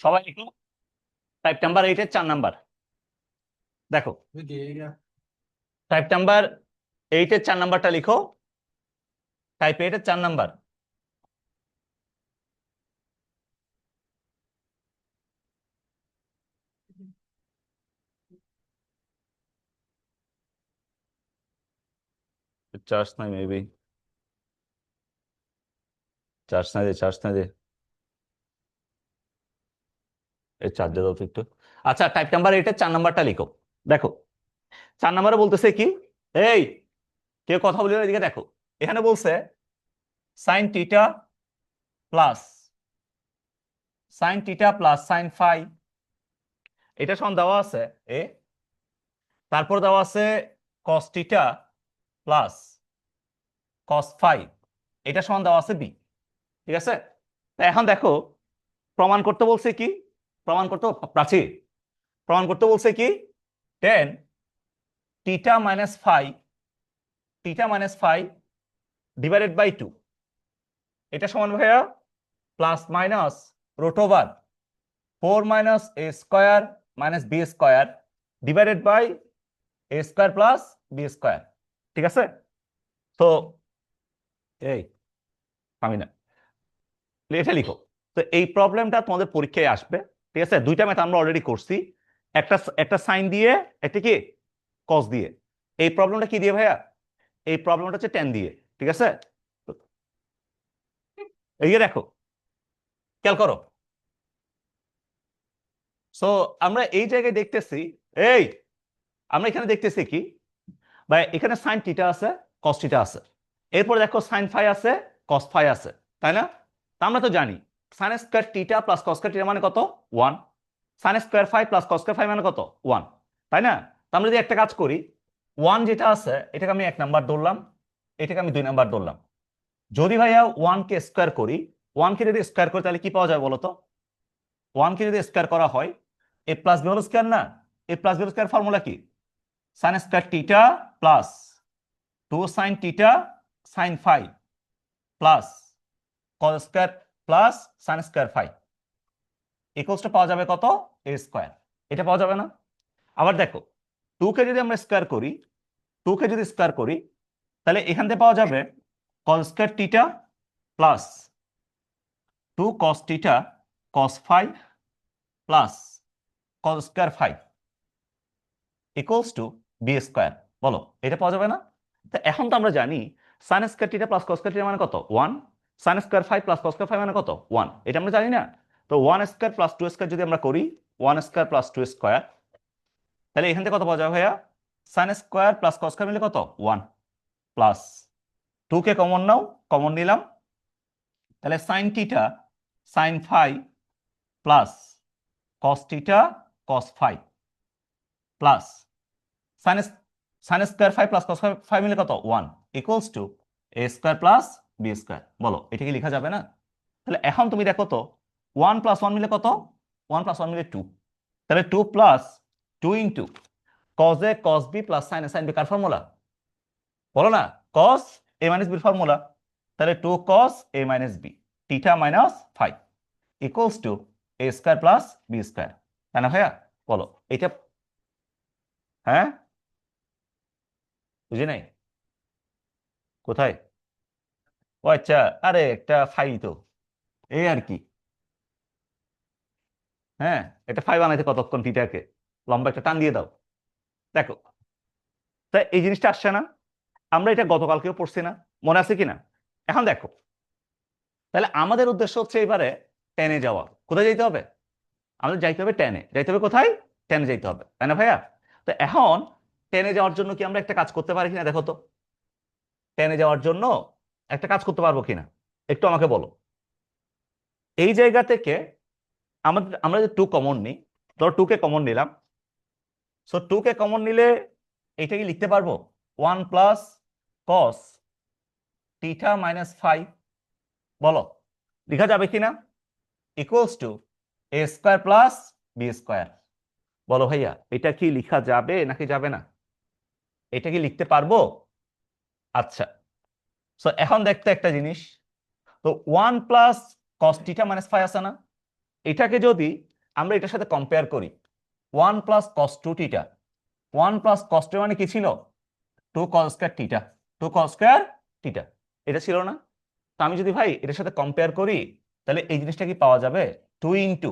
সবাই লিখো type number 8 এর 4 নাম্বার। দেখো টাইপ নাম্বার 8 এর 4 নাম্বারটা লিখো। টাইপ 8 এর 4 নাম্বার। চার্জ নাই মেবি, চার্জ না দে। এই চার্জে দাও তো একটু। আচ্ছা, টাইপ নাম্বার 8 এর 4 নাম্বারটা লিখো। দেখো 4 নাম্বারে বলতেছে কি, এই কেউ কথা বলি না, এদিকে দেখো। এখানে বলছে সাইন টিটা প্লাস সাইন ফাই, এটা সমান দেওয়া আছে এ। তারপর দেওয়া আছে কস টিটা প্লাস কস ফাই, এটা সমান দেওয়া আছে বি। ঠিক আছে, তা এখন দেখো প্রমাণ করতে বলছে কি, প্রমাণ করতে প্রাচীর প্রমাণ করতে বলছে কি, টেন টিটা মাইনাস ফাই ডিভাইডেড বাই 2, এটা সমান ভাইয়া plus minus root over 4 - a² - b² divided by a² plus b²। ঠিক আছে, তো এই আমি না, এটা লিখো। তো এই প্রবলেমটা তোমাদের পরীক্ষায় আসবে। ঠিক আছে, দুইটা ম্যাথ আমরা অলরেডি করছি, একটা একটা সাইন দিয়ে, একটা কি কস দিয়ে। এই প্রবলেমটা কি দিয়ে ভাইয়া? এই প্রবলেমটা হচ্ছে টেন দিয়ে। ঠিক আছে, এই যে দেখো, খেয়াল করো। সো আমরা এই জায়গায় দেখতেছি, এই আমরা এখানে দেখতেছি কি, বা এখানে সাইন টিটা আছে, কস টিটা আছে। এরপর দেখো সাইন ফাই আছে, কস ফাই আছে, তাই না? তা আমরা তো জানি sine square theta plus cos square theta মানে কত? 1। Sine square phi plus cos square phi মানে কত? 1, তাই না? তা আমরা যদি একটা কাজ করি, 1 যেটা আছে এটাকে আমি 1 নাম্বার ধরলাম, এটাকে আমি 2 নাম্বার ধরলাম। যদি ভাইয়া 1 কে স্কয়ার করি, 1 কে যদি স্কয়ার করি তাহলে কি পাওয়া যায় বলো তো? 1 কে যদি স্কয়ার করা হয়, A plus B whole square না? A plus B whole square formula কি? Sine square theta plus 2 sine theta sine phi plus cos square plus sine square phi equals পাওয়া যাবে কত? A square. এটা পাওয়া যাবে না? আবার দেখো 2 কে যদি আমরা স্কয়ার করি, 2 কে যদি স্কয়ার করি তাহলে এখান থেকে পাওয়া যাবে cos square theta plus 2 cos theta cos phi plus cos square phi equals to B square. বলো, এটা পাওয়া যাবে না? তো এখন তো আমরা জানি sine square theta plus cos square theta মানে কত? 1। Sine square phi plus cos square phi মানে কত? 1। এটা আমরা জানি না? তো 1 স্কয়ার প্লাস 2 স্কয়ার যদি আমরা করি, 1 স্কয়ার প্লাস 2 স্কয়ার, তাহলে এখান থেকে কত পাওয়া যাবে ভাইয়া? Sine square plus cos square মিলে কত? 1 প্লাস 2 কে কমন নাও, কমন নিলাম, তাহলে sine theta sine phi plus cos theta cos phi plus sine sine square phi plus cos phi মিলে কত? 1 equals to A square plus B square. বলো, এটা কি লেখা যাবে না? তাহলে এখন তুমি দেখো তো, 1 প্লাস 1 মিলে কত? 1 প্লাস 1 মিলে 2, তাহলে 2 plus 2 into cos A cos B plus sine A sine B কার ফর্মুলা? বলো না, কস এ মাইনাস বির ফর্মুলা। তাহলে 2 cos A minus B theta minus phi equals to A square plus B square, তাই না ভাইয়া? বলো এটা। হ্যাঁ, বুঝি নাই কোথায়? ও আচ্ছা, আরে একটা ফাই তো, এই আর কি। হ্যাঁ, একটা ফাই বানাইতে কতক্ষণ টিটাকে, লম্বা একটা টান দিয়ে দাও। দেখো, তাই এই জিনিসটা আসছে না? আমরা এটা গতকালকেও পড়ছি না? মনে আছে কিনা? এখন দেখো, তাহলে আমাদের উদ্দেশ্য হচ্ছে এবারে টেনে যাওয়া। কোথায় যাইতে হবে? আমাদের যাইতে হবে টেনে। যাইতে হবে কোথায়? টেনে যাইতে হবে, তাই না ভাইয়া? তো এখন টেনে যাওয়ার জন্য কি আমরা একটা কাজ করতে পারি কিনা দেখো তো। টেনে যাওয়ার জন্য একটা কাজ করতে পারবো কিনা একটু আমাকে বলো। এই জায়গা থেকে আমরা যে 2 কমন নিই, ধরো 2 কে কমন নিলাম। সো 2 কে কমন নিলে এটা কি লিখতে পারবো? 1 প্লাস কস টিটা মাইনাস ফাই, বলো লেখা যাবে কিনা? Equals to A square plus B square. বলো ভাইয়া, এটা কি লেখা যাবে নাকি যাবে না? এটা কি লিখতে পারবো? আচ্ছা, সো এখন দেখতে একটা জিনিস, তো 1 প্লাস কস টিটা মাইনাস ফাই আছে না? এটাকে যদি আমরা এটার সাথে কম্পেয়ার করি 1 প্লাস কস 2 থিটা, 1 প্লাস কস 2 মানে কি ছিল? 2 cos square theta, 2 cos square theta, এটা ছিল না? তো আমি যদি ভাই এটার সাথে কম্পেয়ার করি তাহলে এই জিনিসটা কি পাওয়া যাবে? 2 ইন্টু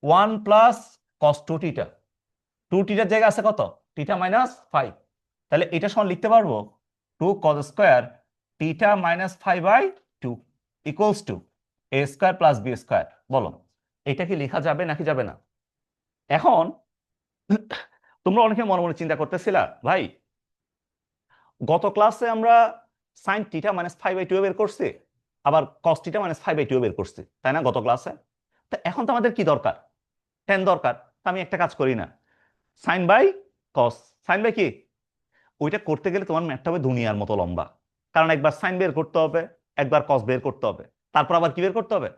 1 প্লাস কস 2 থিটা, 2 থিটার জায়গায় আছে কত? থিটা মাইনাস 5, তাহলে এটা সমান লিখতে পারবো 2 cos square theta minus 5/2 equals to A square plus B square. বলো এটা কি লেখা যাবে নাকি যাবে না? এখন তোমরা অনেকে মনে মনে চিন্তা করতেছিলা ভাই গত ক্লাসে আমরা সাইন থিটা মাইনাস 5/2 বের করছি, আবার কস থিটা মাইনাস 5/2 বের করছি, তাই না গত ক্লাসে? তো এখন তো আমাদের কি দরকার? টেন দরকার। তো আমি একটা কাজ করি না, sine by cos, sine by কি, ওইটা করতে গেলে তোমার ম্যাথটা হবে দুনিয়ার মতো লম্বা, কারণ একবার সাইন বের করতে হবে, একবার কস বের করতে হবে, তারপর আবার কি বের করতে হবে?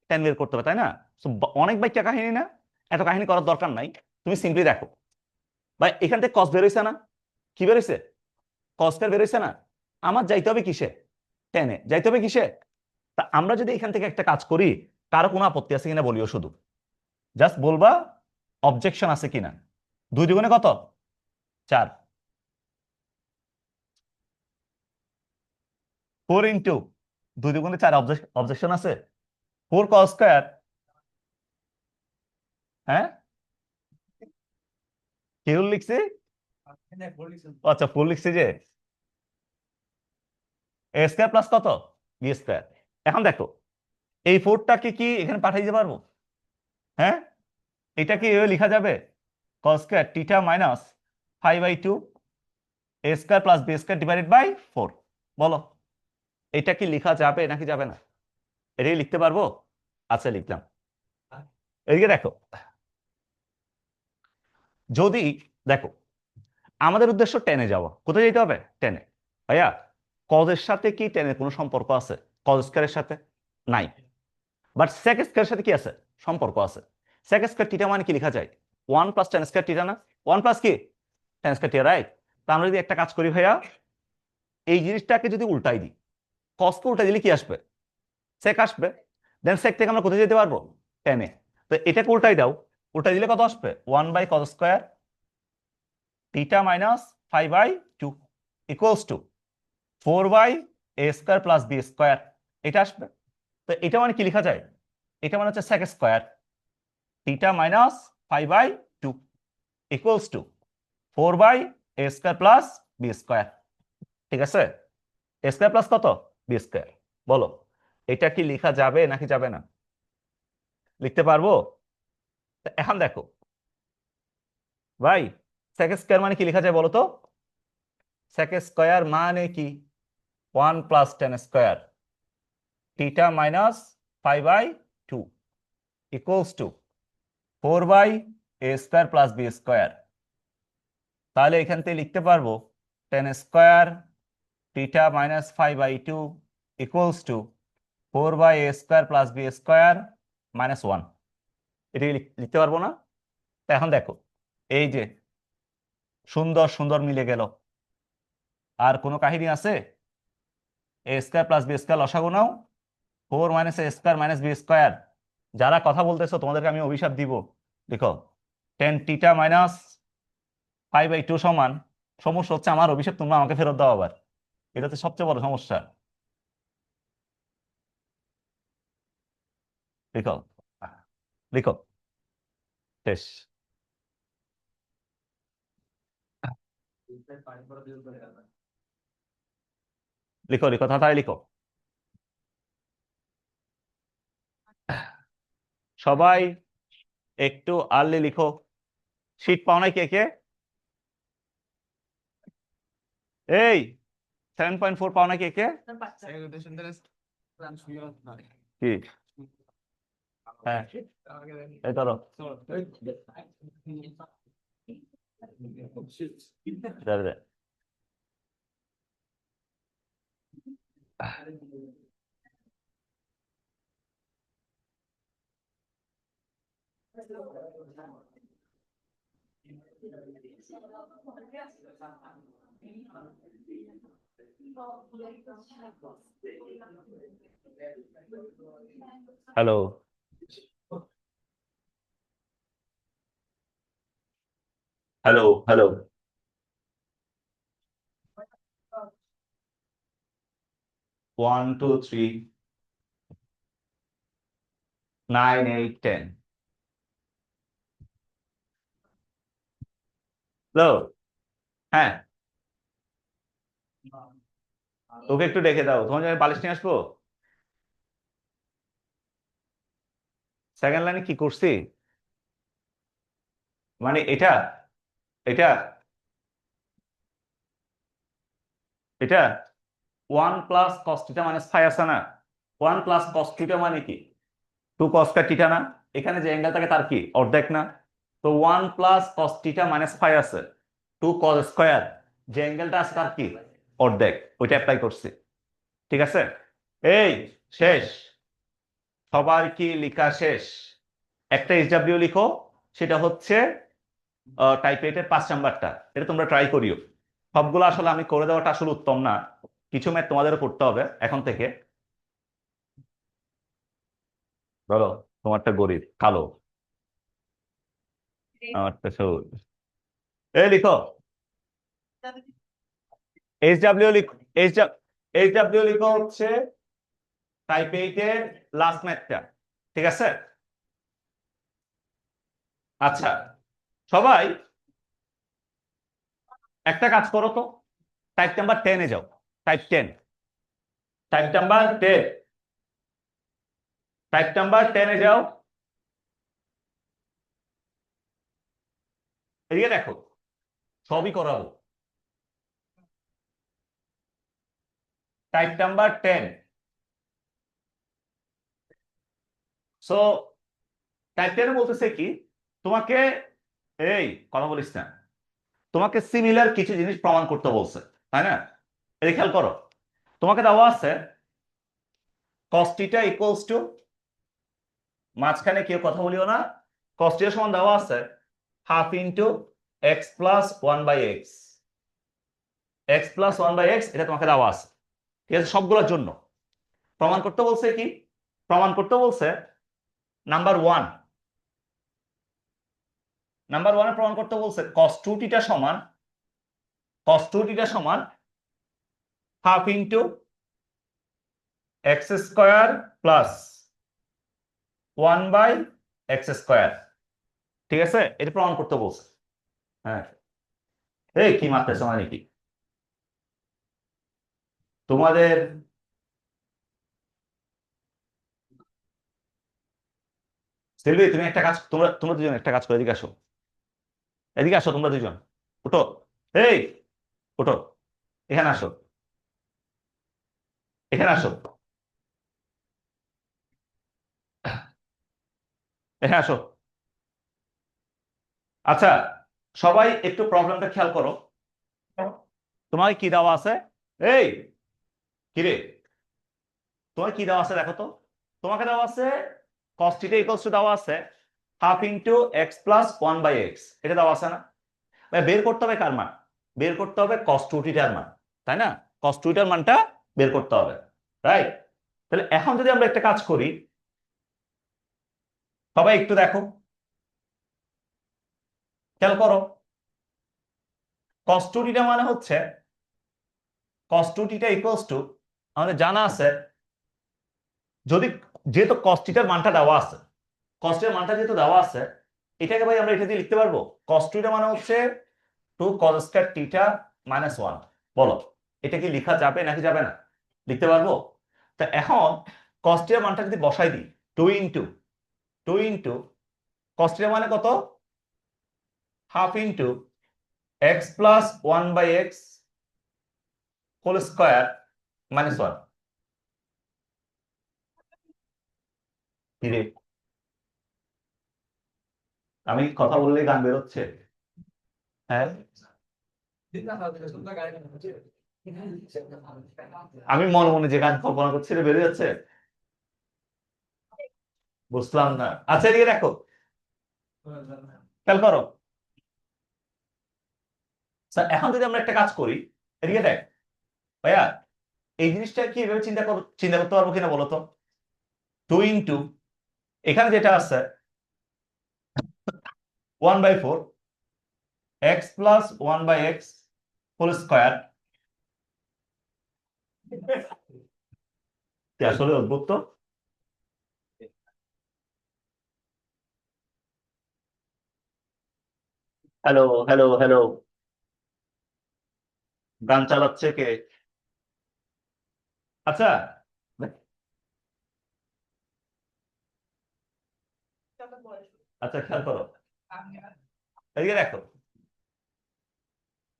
টেন বের করতে হবে, তাই না? So, অনেক বাইকটা কাহিনী না, এত কাহিনী করার দরকার নাই। তুমি সিম্পলি দেখো ভাই এখান থেকে কস বের হয়েছে না? কি বের হয়েছে? কস স্কয়ার বের হয়েছে না? আমার যাইতে হবে কিসে? টেনে যাইতে হবে কিসে? তা আমরা যদি এখান থেকে একটা কাজ করি, কারো কোনো আপত্তি আছে কিনা বলিও, শুধু জাস্ট বলবা অবজেকশন আছে কিনা। 2 দুগুণে কত? 4, 4 ইন্টু 2 দুগুণে 4, অবজেকশন আছে? 4 কস স্কয়ার, হ্যাঁ কেউ লিখছে? আচ্ছা 4 লিখছে যে এ স্কয়ার প্লাস কত? B square. এখন দেখো এই 4টাকে কি এখানে পাঠিয়ে দিতে পারবো? হ্যাঁ, এটা কি এভাবে লেখা যাবে? Cos square theta minus 5/2 A square plus B square divided by 4। বলো এটা কি লেখা যাবে নাকি যাবে না? এটাই লিখতে পারবো? আচ্ছা লিখলাম। এদিকে দেখো, যদি দেখো আমাদের উদ্দেশ্য টেনে যাওয়া, কোথায় যেতে হবে? টেনে। ভাইয়া কজের সাথে কি টেনের কোনো সম্পর্ক আছে? কজ স্কয়ারের সাথে নাই, বাট সেক স্কয়ারের সাথে কি আছে? সম্পর্ক আছে। সেক স্কয়ার থিটা মানে কি লেখা যায়? 1 প্লাস টেন স্কয়ার থিটা না? 1 প্লাস কি টেন স্কয়ার থিটা, রাইট? তা আমরা যদি একটা কাজ করি ভাইয়া, এই জিনিসটাকে যদি উল্টাই দিই, কসকে উল্টাই দিলে কি আসবে? সেক আসবে। দেন সেক থেকে আমরা কোথায় যেতে পারবো? টেনে। তো এটাকে উল্টাই দাও, উল্টাই দিলে কত আসবে? 1 by cos square theta minus 5/2 equals to 4 by A square plus B square, এটা আসবে। তো এটা মানে কি লেখা যায়? এটা মানে হচ্ছে sec square theta minus 5/2 equals to 4 by A square plus B square. ঠিক আছে? এ স্কয়ার প্লাস কত? B square. বলো এটা কি লেখা যাবে নাকি যাবে না? লিখতে পারবো? তা এখন দেখো ভাই সেক স্কয়ার মানে কি লেখা যায় বলো তো? সেক স্কয়ার মানে কি 1 plus tan square theta minus 5/2 equals to 4 by A square plus B square. তাহলে এখান থেকে লিখতে পারবো tan square theta minus 5/2 equals to 4 by A square plus B square minus 1। এটি লিখতে পারবো না? তা এখন দেখো এই যে সুন্দর সুন্দর মিলে গেল। আর কোনো কাহিনী আছে? A square plus B square লসাগু নাও, 4 মাইনাস এ স্কয়ার মাইনাস বি স্কয়ার। যারা কথা বলতেছো তোমাদেরকে আমি অভিশাপ দিব। দেখো টেন থিটা মাইনাস 5/2 সমান, সমস্যা হচ্ছে আমার অভিশাপ তোমরা আমাকে ফেরত দাও আবার, এটা তো সবচেয়ে বড় সমস্যা। লিখো, লিখো, শেষ। লিখো লিখো তাড়াতাড়ি লিখো সবাই, একটু আর্লি লিখো। শীট পাও নাই কে কে? এই 7.4 পাও নাই কে কে? কি? হ্যাঁ এই ধরো, দে, দে। Hello, hello hello, 1 2 3 9 8 10। হ্যালো, হ্যাঁ, তোকে একটু ডেকে দাও, তোমার জন্য বালিশ নিয়ে আসবো। সেকেন্ড লাইনে কি করছি, মানে এটা এটা এটা 1 plus cos theta minus phi আছে না, 1 প্লাস কস থিটা মানে কি, 2 কস থিটা না, এখানে যে অ্যাঙ্গেল থাকে তার কি অর্ধেক না, তো 1 plus cos theta minus phi আছে, 2 কস স্কয়ার, যে অ্যাঙ্গেলটা আছে তার কি অর্ধেক, ওইটা অ্যাপ্লাই করছি। ঠিক আছে, এই শেষ, সবার কি লেখা শেষ? একটা এসডব্লিউ লিখো, সেটা হচ্ছে টাইপ এর 5 নাম্বারটা, এটা তোমরা ট্রাই করিও। সবগুলো আসলে আমি করে দেওয়াটা আসলে উত্তম না, কিছু ম্যাথ তোমাদেরও করতে হবে এখন থেকে। ধরো তোমারটা গরিব কালো, আমারটা সবুজ। এই লিখো, এইচডব্লিউ লিখো, এইচডব্লিউ লিখো হচ্ছে টাইপ 8 এর লাস্ট ম্যাথটা। ঠিক আছে, আচ্ছা সবাই একটা কাজ করো তো, টাইপ নাম্বার 10 এ যাও। Type 10, type number 10, type number 10 এ যাও। এদিকে দেখো, সবই করাবো। টাইপ নাম্বার 10, সো টাইপ 10 বলতেছে কি, তোমাকে, এই কথা বলিস না, তোমাকে সিমিলার কিছু জিনিস প্রমাণ করতে বলছে, তাই না? এই খেয়াল করো, তোমাকে দেওয়া আছে cos θ ইকুয়ালস টু, মাঝখানে কেউ কথা বলিও না, cos θ সমান দেওয়া আছে half into X plus one by X, X plus one by X, এটা তোমাকে দেওয়া আছে। ঠিক আছে, সবগুলোর জন্য প্রমাণ করতে বলছে কি, প্রমাণ করতে বলছে নাম্বার ওয়ান, নাম্বার ওয়ানে প্রমাণ করতে বলছে cos 2θ সমান, cos 2θ সমান half into X square plus one by X square. ঠিক আছে, এটা প্রমাণ করতে বলছে। হ্যাঁ, এই কি মারতেছো মানে কি তোমাদের, সেলভি তুমি একটা কাজ, তোমরা তোমরা দুজন একটা কাজ করে এদিকে আসো, এদিকে আসো তোমরা দুজন, ওঠো, এই ওঠো, এখানে আসো, এখানে আসো, এখানে আসো। আচ্ছা সবাই একটু প্রবলেমটা খেয়াল করো, তোমার কি দেওয়া আছে, এই কিরে, তোমার কি দেওয়া আছে দেখো তো, তোমাকে দেওয়া আছে cos θ ইকুয়ালস টু দেওয়া আছে half into X plus one by X, এটা দেওয়া আছে না? ভাই বের করতে হবে কার মান, বের করতে হবে cos 2θ এর মান, তাই না? cos 2θ এর মানটা বের করতে হবে, রাইট? তাহলে এখন যদি আমরা একটা কাজ করি, সবাই একটু দেখো, খেয়াল করো, cos 2θ মানে হচ্ছে, cos 2θ ইকুয়ালস টু, আমাদের জানা আছে, যদি, যেহেতু cos θ এর মানটা দেওয়া আছে, cos θ এর মানটা যেহেতু দেওয়া আছে, এটাকে ভাই আমরা এটা দিয়ে লিখতে পারবো, cos 2θ মানে হচ্ছে 2 cos স্কয়ার θ মাইনাস 1। বলো এটা কি লেখা যাবে নাকি যাবে না? লিখতে পারবো। তা এখন cos θ এর মানটা যদি বসাই দিই, 2 ইন্টু 2 ইন্টু cos θ মানে কত, half into X plus one by X whole square minus 1। আমি কথা বললে গান বেরোচ্ছে, হ্যাঁ, আমি মনে মনে যে গান কল্পনা করছি এটা বেরিয়ে যাচ্ছে, বুঝলাম না। আচ্ছা এদিকে দেখো, খেয়াল করো, স্যার এখন যদি আমরা একটা কাজ করি, এদিকে দেখ ভাইয়া, এই জিনিসটা কি এভাবে চিন্তা করতে পারবো কিনা বলো তো, 2 ইন্টু এখানে যেটা আছে 1/4, x plus 1/x whole square, আসলে অদ্ভুত তো। হ্যালো হ্যালো হ্যালো, গান চালাচ্ছে কে? আচ্ছা, আচ্ছা খেয়াল করো, এদিকে দেখো,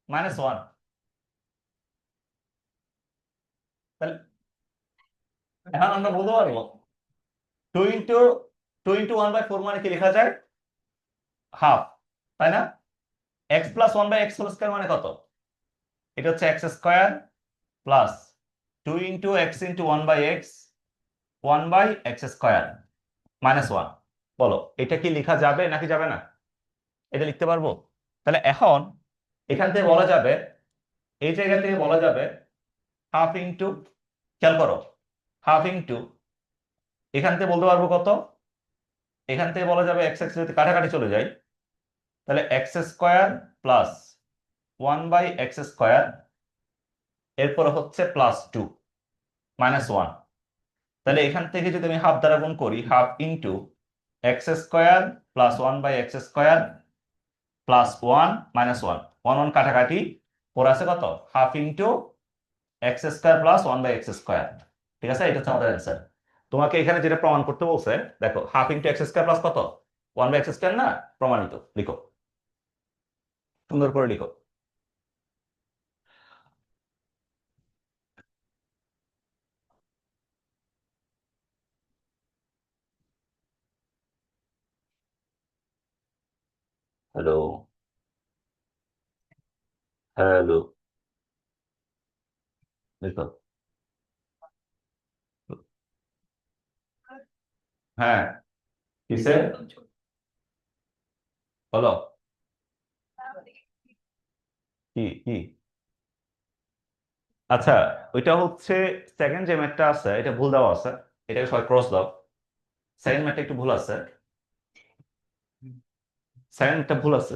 -1, তাহলে এখন আমরা বলতে পারবো 2 into 1/4 মানে কি লেখা যায়? হাফ, তাই না? X plus 1/x whole square মানে কত? এটা হচ্ছে x square plus 2 into x into 1/x 1/x square -1। বলো এটা কি লেখা যাবে নাকি যাবে না? এটা লিখতে পারবো? তাহলে এখন এখান থেকে বলা যাবে, এই জায়গা থেকে বলা যাবে হাফ ইন্টু, খেয়াল করো, হাফ ইন্টু, এখান থেকে বলতে পারবো কত, এখান থেকে বলা যাবে এক্স এক্স যদি কাটাকাটি চলে যায়, তাহলে x square plus 1/x square, এরপর হচ্ছে +2 -1। তাহলে এখান থেকে যদি আমি হাফ দ্বারা গুণ করি, half into x square plus 1/x square plus 1 -1, 1 1 কাটাকাটি, পর আছে কত, half into x square plus 1/x square. ঠিক আছে, এটা হচ্ছে আমাদের অ্যান্সার। তোমাকে এখানে যেটা প্রমাণ করতে বলছে, দেখো half into x square plus কত, 1/x স্কয়ার না, প্রমাণিত, লিখো, সুন্দর করে লিখো। হ্যালো হ্যালো, লিখো। হ্যাঁ, কিসে, বলো, কি কি? আচ্ছা, ওইটা হচ্ছে সেকেন্ড যে ম্যাথটা আছে এটা ভুল দেওয়া আছে, এটাকে সবাই ক্রস দাও। সেকেন্ড ম্যাথটা একটু ভুল আছে, সেকেন্ড ম্যাথটা ভুল আছে,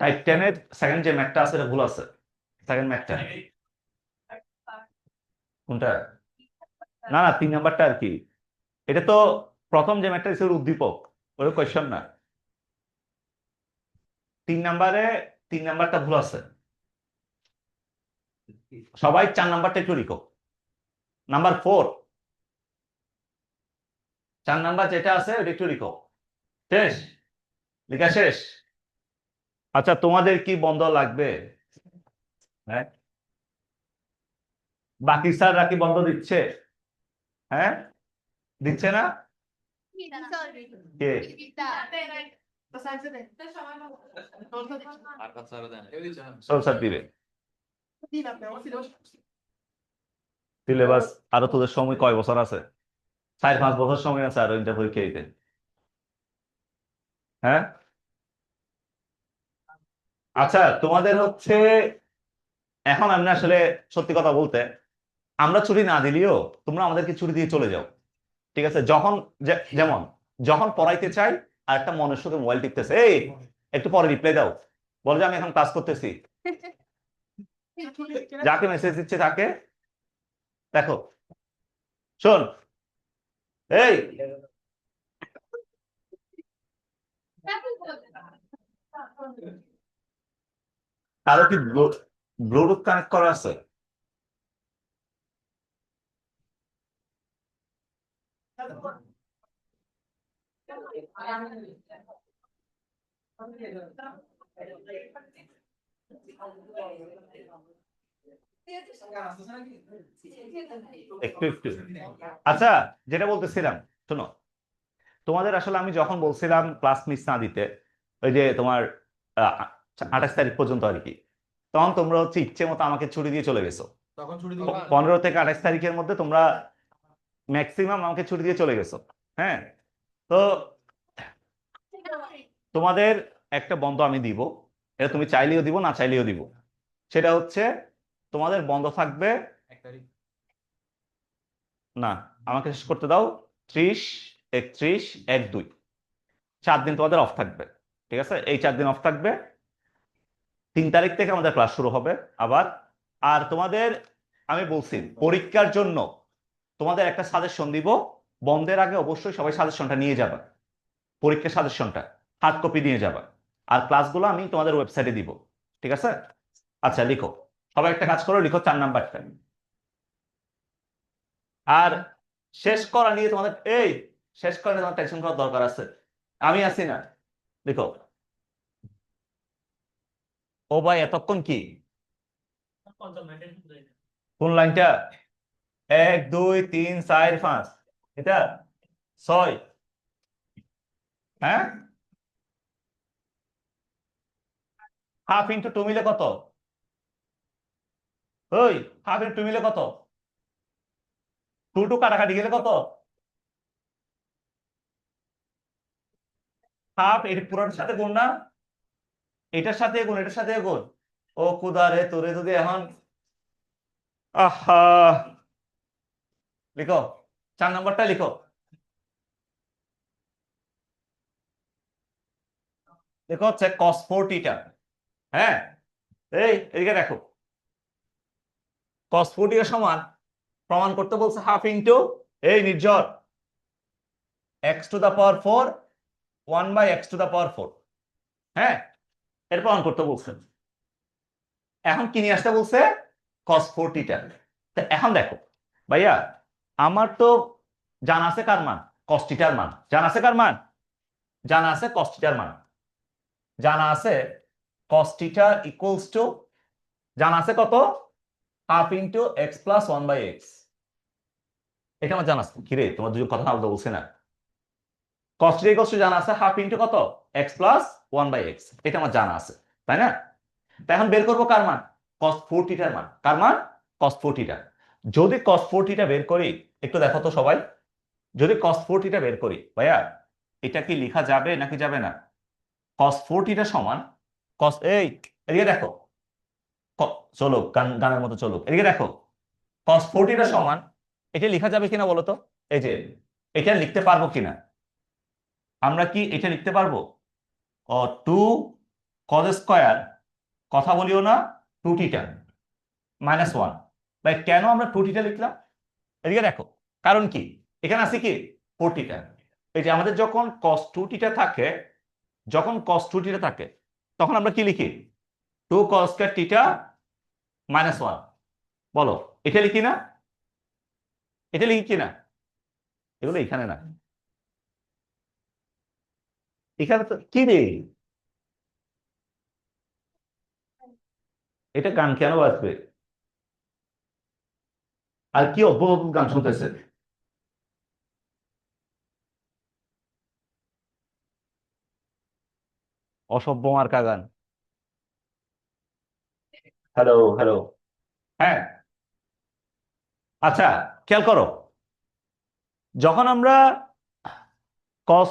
টাইপ 10 এর সেকেন্ড যে ম্যাথটা আছে এটা ভুল আছে, সেকেন্ড ম্যাথটা। কোনটা? না না, 3 নাম্বারটা আর কি, এটা তো প্রথম যে ম্যাথটা ছিল উদ্দীপক, ওই কোয়েশ্চন না। 3 নাম্বারে, 3 নাম্বারটা ভুল আছে, সবাই 4 নাম্বারটা একটু লিখো। নাম্বার 4, 4 নাম্বার যেটা আছে ওটা একটু লিখো। শেষ, লেখা শেষ। আচ্ছা, তোমাদের কি বন্ধ লাগবে? হ্যাঁ, বাকি স্যাররা কি বন্ধ দিচ্ছে? হ্যাঁ, দিচ্ছে না? কে? সব স্যার দিবে সিলেবাস। আরো তোদের সময় কয় বছর আছে? 4 5 বছর সময় আছে আরো ইন্টার পরীক্ষা দিতে। হ্যাঁ, আচ্ছা তোমাদের হচ্ছে, এখন আমি আসলে সত্যি কথা বলতে, আমরা ছুটি না দিলেও তোমরা আমাদেরকে ছুটি দিয়ে চলে যাও। ঠিক আছে, যখন যেমন যখন পড়াইতে চাই আর একটা মনের সুখে মোবাইল টিপতেছে, এই একটু পরে রিপ্লাই দাও, বলে যে আমি এখন কাজ করতেছি, যাকে মেসেজ দিচ্ছে তাকে, দেখো, শোন, এই কারো কি ব্লুটুথ কানেক্ট করা আছে? একটু একটু, আচ্ছা, যেটা বলতেছিলাম, শোনো, তোমাদের আসলে আমি যখন বলছিলাম ক্লাস মিস না দিতে, ওই যে তোমার 28 তারিখ পর্যন্ত আর কি, তখন তোমরা হচ্ছে ইচ্ছে মতো আমাকে ছুটি দিয়ে চলে গেছো। 15 থেকে 28 তারিখের মধ্যে তোমরা ম্যাক্সিমাম আমাকে ছুটি দিয়ে চলে গেছো। হ্যাঁ, তো তোমাদের একটা বন্ধ আমি দিব, এটা তুমি চাইলেও দিব না চাইলেও দিব, সেটা হচ্ছে তোমাদের বন্ধ থাকবে, না, আমাকে শেষ করতে দাও, 30 31 1 2, 4 দিন তোমাদের অফ থাকবে। ঠিক আছে, এই 4 দিন অফ থাকবে। 3 তারিখ থেকে আমাদের ক্লাস শুরু হবে আবার। আর তোমাদের আমি বলছি পরীক্ষার জন্য তোমাদের একটা সাজেশন দিব, বন্ধের আগে অবশ্যই সবাই সাজেশনটা নিয়ে যাবে, পরীক্ষার সাজেশনটা হার্ড কপি নিয়ে যাবে। আর ক্লাসগুলো আমি তোমাদের ওয়েবসাইটে দিব, ঠিক আছে? আচ্ছা লিখো, সবাই একটা কাজ করো, লিখো 4 নাম্বারটা। আর শেষ করা নিয়ে তোমাদের শেষ করা নিয়ে তোমার টেনশন করার দরকার আছে, আমি আছি না। লিখো। ও ভাই এতক্ষণ কি কোন লাইনটা? 1 2 3 4 5 এটা 6, হ্যাঁ? হাফ ইন্টু টু মিলে কত? ওই হাফ ইন্টু টু মিলে কত? টু টু কাটাকাটি গেলে কত? হাফ এর পুরোটার সাথে গুণ না, এটার সাথে গুণ, এটার সাথে গুণ। ও খুদা রে, তোরে যদি এখন আহা, লিখো 4 নাম্বারটা লিখো। দেখো হচ্ছে cos 4 থিটা। হ্যাঁ, এদিকে দেখো, cos 4 থিটা সমান, প্রমাণ করতে বলছে হাফ ইন্টু নির্ঝর x⁴ 1/x⁴। হ্যাঁ, এর প্রমাণ করতে বলছেন। এখন কি নিয়ে আসতে বলছে? cos 4 theta. তা এখন দেখো ভাইয়া, আমার তো জানা আছে কার মান? cos থিটার মান জানা আছে, কার মান জানা আছে? cos থিটার মান জানা আছে। cos থিটা ইকুয়ালস টু জানা আছে কত? Half into x+1/x। এটা আমার জানা আছে। কিরে তোমার দুজন কথা আলাদা বলছে না? cos থিটা ইকুয়ালস টু জানা আছে হাফ ইন্টু কত? x+1/x। এটা আমার জানা আছে, তাই না? তা এখন বের করবো কার মান? cos 4 থিটার মান। কার মান? cos 4 theta. যদি cos 4 থিটা বের করি, একটু দেখো তো সবাই, যদি cos 4 থিটা বের করি ভাইয়া, এটা কি লেখা যাবে নাকি যাবে না? cos 4 থিটা সমান cos, এদিকে দেখো, চলো গানের মতো চলো, এদিকে দেখো, cos 4 থিটা সমান, এটা লেখা যাবে কিনা বলো তো? এই যে এটা লিখতে পারবো কিনা? আমরা কি এটা লিখতে পারবো? 2 cos স্কয়ার, কথা বলিও না, 2 থিটা -1। ভাই কেন আমরা 2 থিটা লিখলাম? এদিকে দেখো, কারণ কি, এখানে আছে কি 4 থিটা। এই যে আমাদের যখন cos 2 থিটা থাকে, যখন cos 2 থিটা থাকে, তখন আমরা কি লিখি? 2 cos² θ -1। বলো, এটা লিখি না? এটা লিখি কিনা? এগুলো এখানে না, এখানে তো কি রে, এটা গান কেন বাজবে? আর কি অদ্ভুত অদ্ভুত গান শুনতেছে? অসভ্য মার্কা গান। Hello hello. হ্যাঁ, আচ্ছা খেয়াল করো, যখন আমরা cos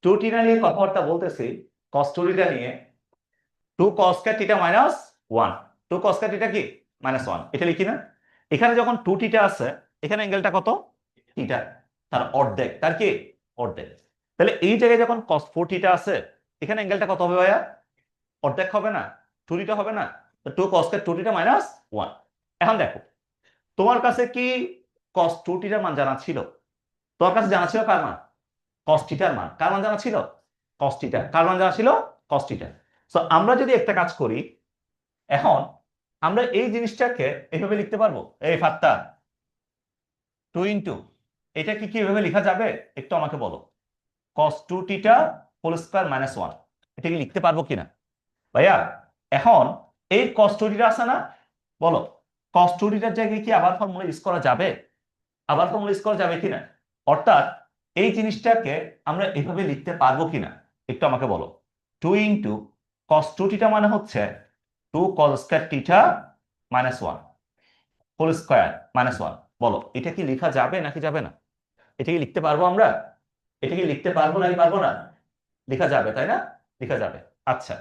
2 থিটা নিয়ে কথাবার্তা বলতেছি, cos 2 থিটা নিয়ে, 2 cos² θ -1, 2 cos² θ কি -1, এটা লিখি না? এখানে যখন 2 থিটা আছে, এখানে অ্যাঙ্গেলটা কত? থিটা, তার অর্ধেক, তার কি অর্ধেক। তাহলে এই জায়গায় যখন cos 4 থিটা আছে, এখানে অ্যাঙ্গেলটা কত হবে ভাইয়া? অর্ধেক হবে না? 2 থিটা হবে না? তো 2 cos² 2 θ -1। এখন দেখো, তোমার কাছে কি cos 2 থিটার মান জানা ছিল? তোমার কাছে জানা ছিল কার মান? cos থিটার মান। কার মান জানা ছিল? cos theta. কার মান জানা ছিল? cos theta. সো আমরা যদি একটা কাজ করি, এখন আমরা এই জিনিসটাকে এইভাবে লিখতে পারবো, এই ফাত্তা 2 এটা কি কিভাবে লেখা যাবে একটু আমাকে বলো। cos 2 θ² -1, এটা কি লিখতে পারবো কিনা ভাইয়া? এখন এই cos 2 θ আছে না, বলো, cos 2 θ জায়গায় কি আবার ফর্মুলা ইউজ করা যাবে? আবার ফর্মুলা ইউজ করা যাবে কিনা? অর্থাৎ এই জিনিসটাকে আমরা এভাবে লিখতে পারবো কিনা একটু আমাকে বলো। 2 cos 2 θ মানে হচ্ছে 2 cos² θ -1 হোল স্কয়ার -1। বলো, এটা কি লেখা যাবে নাকি যাবে না? এটা কি লিখতে পারবো আমরা? এটা কি লিখতে পারবো নাকি পারবো না? লেখা যাবে, তাই না? লেখা যাবে। আচ্ছা,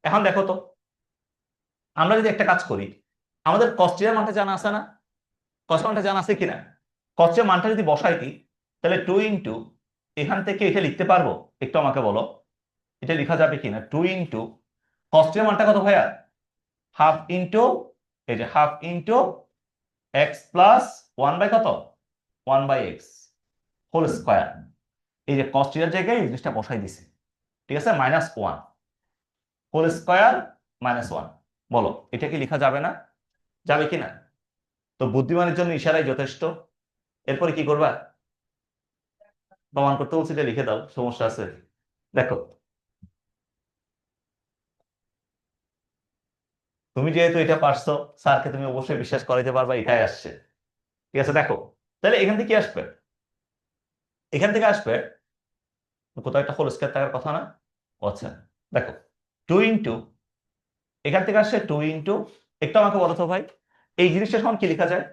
এখন দেখো তো, আমরা যদি একটা কাজ করি, আমাদের cos θ মানটা জানা আছে না? cos মানটা জানা আছে কিনা? cos θ মানটা যদি বসাই দিই, তাহলে 2 এখান থেকে এটা লিখতে পারবো একটু আমাকে বলো। এটা লেখা যাবে কিনা 2 ইন্টু কস্টের মানটা কত ভাইয়া হাফ ইন্টু এই যে half into X plus 1 by কত 1/x হোল স্কয়ার। এই যে কস থিটার জায়গায় এই জিনিসটা বসাই দিছি, ঠিক আছে, -1 হোল স্কয়ার -1। বলো এটা কি লেখা যাবে না? যাবে কিনা? তো বুদ্ধিমানের জন্য ইশারাই যথেষ্ট। এরপরে কি করবা? প্রমাণ করতে বলছি, এটা লিখে দাও, সমস্যা আছে? দেখো তুমি যেহেতু এটা পারছো, স্যারকে তুমি অবশ্যই বিশ্বাস করাইতে পারবা, এটাই আসছে। ঠিক আছে, দেখো তাহলে এখান থেকে কি আসবে? এখান থেকে আসবে কোথাও একটা হোল স্কয়ার থাকার কথা না? আচ্ছা, দেখো 2 ইন্টু এখান থেকে আসছে 2 ইন্টু, একটু আমাকে বলো তো ভাই, এই জিনিসটা সমান কি লেখা যায়?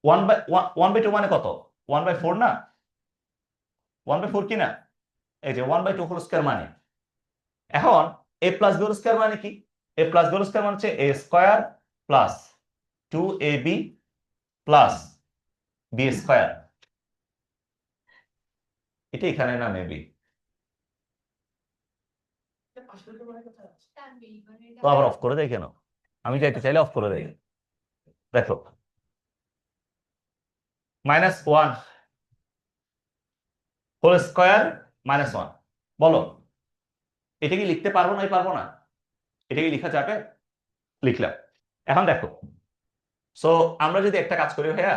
1/2 মানে কত? 1/4 না? 1/4 কি না? এই যে 1/2 হোল স্কয়ার মানে, এখন a plus b whole square মানে কি? a plus b whole square মানে হচ্ছে a square plus 2ab plus b square. এটা এখানে না মেবি, তো আবার অফ করে দেয় কেন? আমি যাইতে চাইলে অফ করে দেয়। দেখো -1 হোল স্কয়ার -1, বলো এটা কি লিখতে পারবো না? পারবো না? এটা কি লেখা যাবে? লিখলাম। এখন দেখো, সো আমরা যদি একটা কাজ করি ভাইয়া,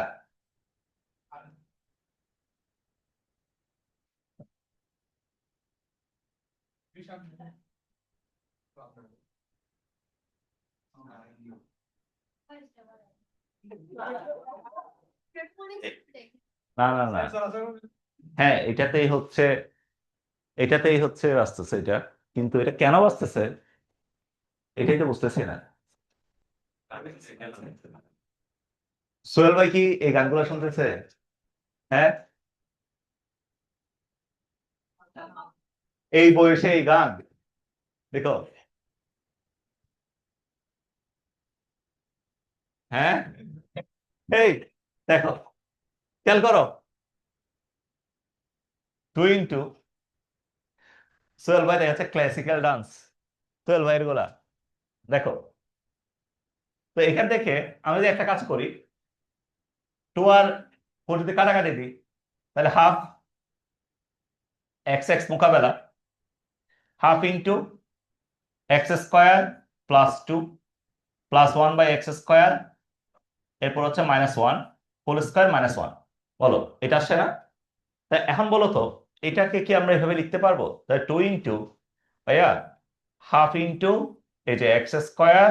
না না না, হ্যাঁ এটাতেই হচ্ছে বাঁচতেছে এটা, কিন্তু এটা কেন বাঁচতেছে এটাই তো বুঝতেছি না। সোহেল ভাই কি এই গানগুলো শুনতেছে? হ্যাঁ, এই বয়সে এই গান, দেখো। হ্যাঁ, এই দেখো, খেয়াল করো, 2 ইন্টু সোহেল ভাই দেখাচ্ছে ক্লাসিক্যাল ডান্স, সোহেল ভাইয়ের গুলা, দেখো। তো এখান থেকে আমি যদি একটা কাজ করি, 2 আর 4 যদি কাটাকাটি দিই, তাহলে হাফ এক্স এক্স মোকাবেলা half into X square plus 2 plus 1/x square, এরপর হচ্ছে -1 হোল স্কোয়ার -1। বলো এটা আসছে না? তাই এখন বলো তো, এটাকে কি আমরা এভাবে লিখতে পারবো? তাই 2 ইন্টু ভাইয়া হাফ ইন্টু এই যে x square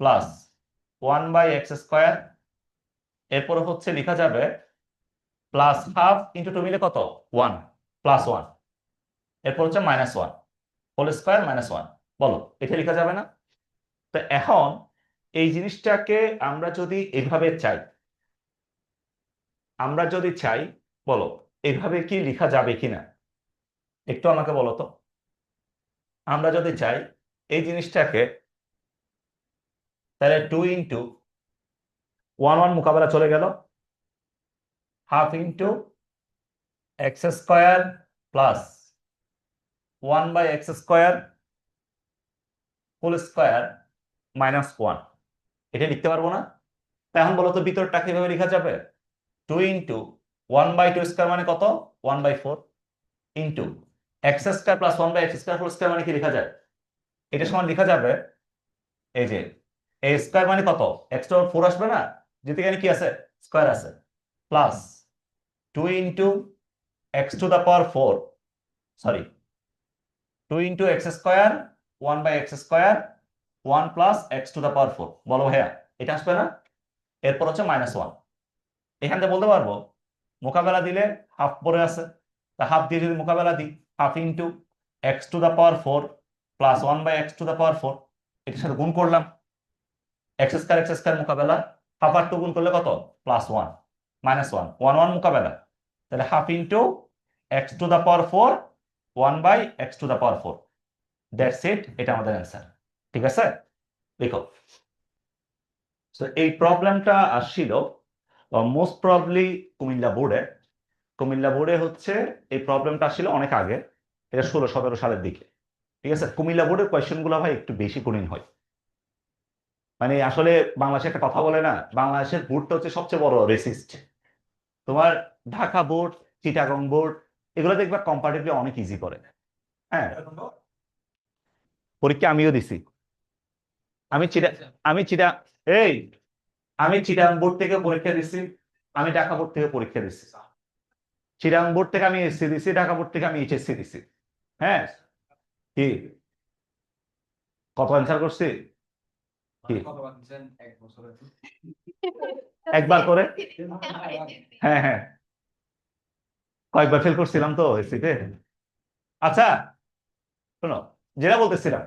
plus 1/x square, এরপর হচ্ছে লেখা যাবে প্লাস হাফ ইন্টু 2 মিলে কত 1 +1, এরপর হচ্ছে -1 হোল স্কোয়ার -1। বলো এটা লেখা যাবে না? তো এখন এই জিনিসটাকে আমরা যদি এভাবে চাই, আমরা যদি চাই, বলো এভাবে কি লেখা যাবে কিনা? একটু আমাকে বলো তো, আমরা যদি চাই এই জিনিসটাকে, তাহলে 2 ইন্টু 1 মোকাবেলা চলে গেল, half into X square plus 1/x square whole square -1। এটা লিখতে পারবো না? তাই এখন বলো তো ভিতরটা কিভাবে লেখা যাবে? 2 ইন্টু 1/2 স্কোয়ার মানে কত 1/4 into X square plus 1/x square whole square মানে কি লেখা যায়? এটা সমান লেখা যাবে এই যে এ স্কোয়ার মানে কত এক্স টু 4 আসবে না, যেতে এখানে কি আছে স্কোয়ার আছে, plus 2 into X to the power 4, sorry 2 into X square 1/x square 1 plus X to the power 4। বলো ভাইয়া এটা আসবে না? এরপর হচ্ছে -1, এখান থেকে বলতে পারবো মোকাবেলা দিলে হাফ পরে আছে, তা হাফ দিয়ে যদি মোকাবেলা দিই, half into X to the power 4 plus 1/x to the power 4, এটার সাথে গুণ করলাম, এক্স স্কয়ার মোকাবেলা, হাফ আর 2 গুণ করলে কত +1 -1 1 1 মোকাবেলা, তাহলে half into X to the power 4 1/x to the power 4। That's it, এটা আমাদের অ্যান্সার। ঠিক আছে, দেখো। তো এই প্রবলেমটা আসছিল মোস্ট প্রবলি কুমিল্লা বোর্ডে, কুমিল্লা বোর্ডে হচ্ছে এই প্রবলেমটা আসছিল অনেক আগে। এটা 16-17 সালের দিকে। ঠিক আছে, কুমিল্লা বোর্ডের কোয়েশ্চেন গুলো ভাই একটু বেশি কঠিন হয়। মানে আসলে বাংলাদেশে একটা কথা বলে না, বাংলাদেশের বোর্ডটা হচ্ছে সবচেয়ে বড় রেসিস্ট। তোমার ঢাকা বোর্ড, চিটাগং বোর্ড, এগুলো দেখবা কম্পারেটিভলি অনেক ইজি করে। হ্যাঁ, পরীক্ষা আমিও দিছি। আমি চিটা আমি চিটা এই আমি চিটাগং বোর্ড থেকে পরীক্ষা দিছি, আমি ঢাকা বোর্ড থেকে পরীক্ষা দিছি। চিটাগং বোর্ড থেকে আমি এসসি দিছি, ঢাকা বোর্ড থেকে আমি এইচএসসি দিছি। হ্যাঁ, কি কত অ্যান্সার করছি? কি একবার করে? হ্যাঁ হ্যাঁ, কয়েকবার ফেল করছিলাম তো এসসিতে। আচ্ছা, শোনো, যেটা বলতেছিলাম,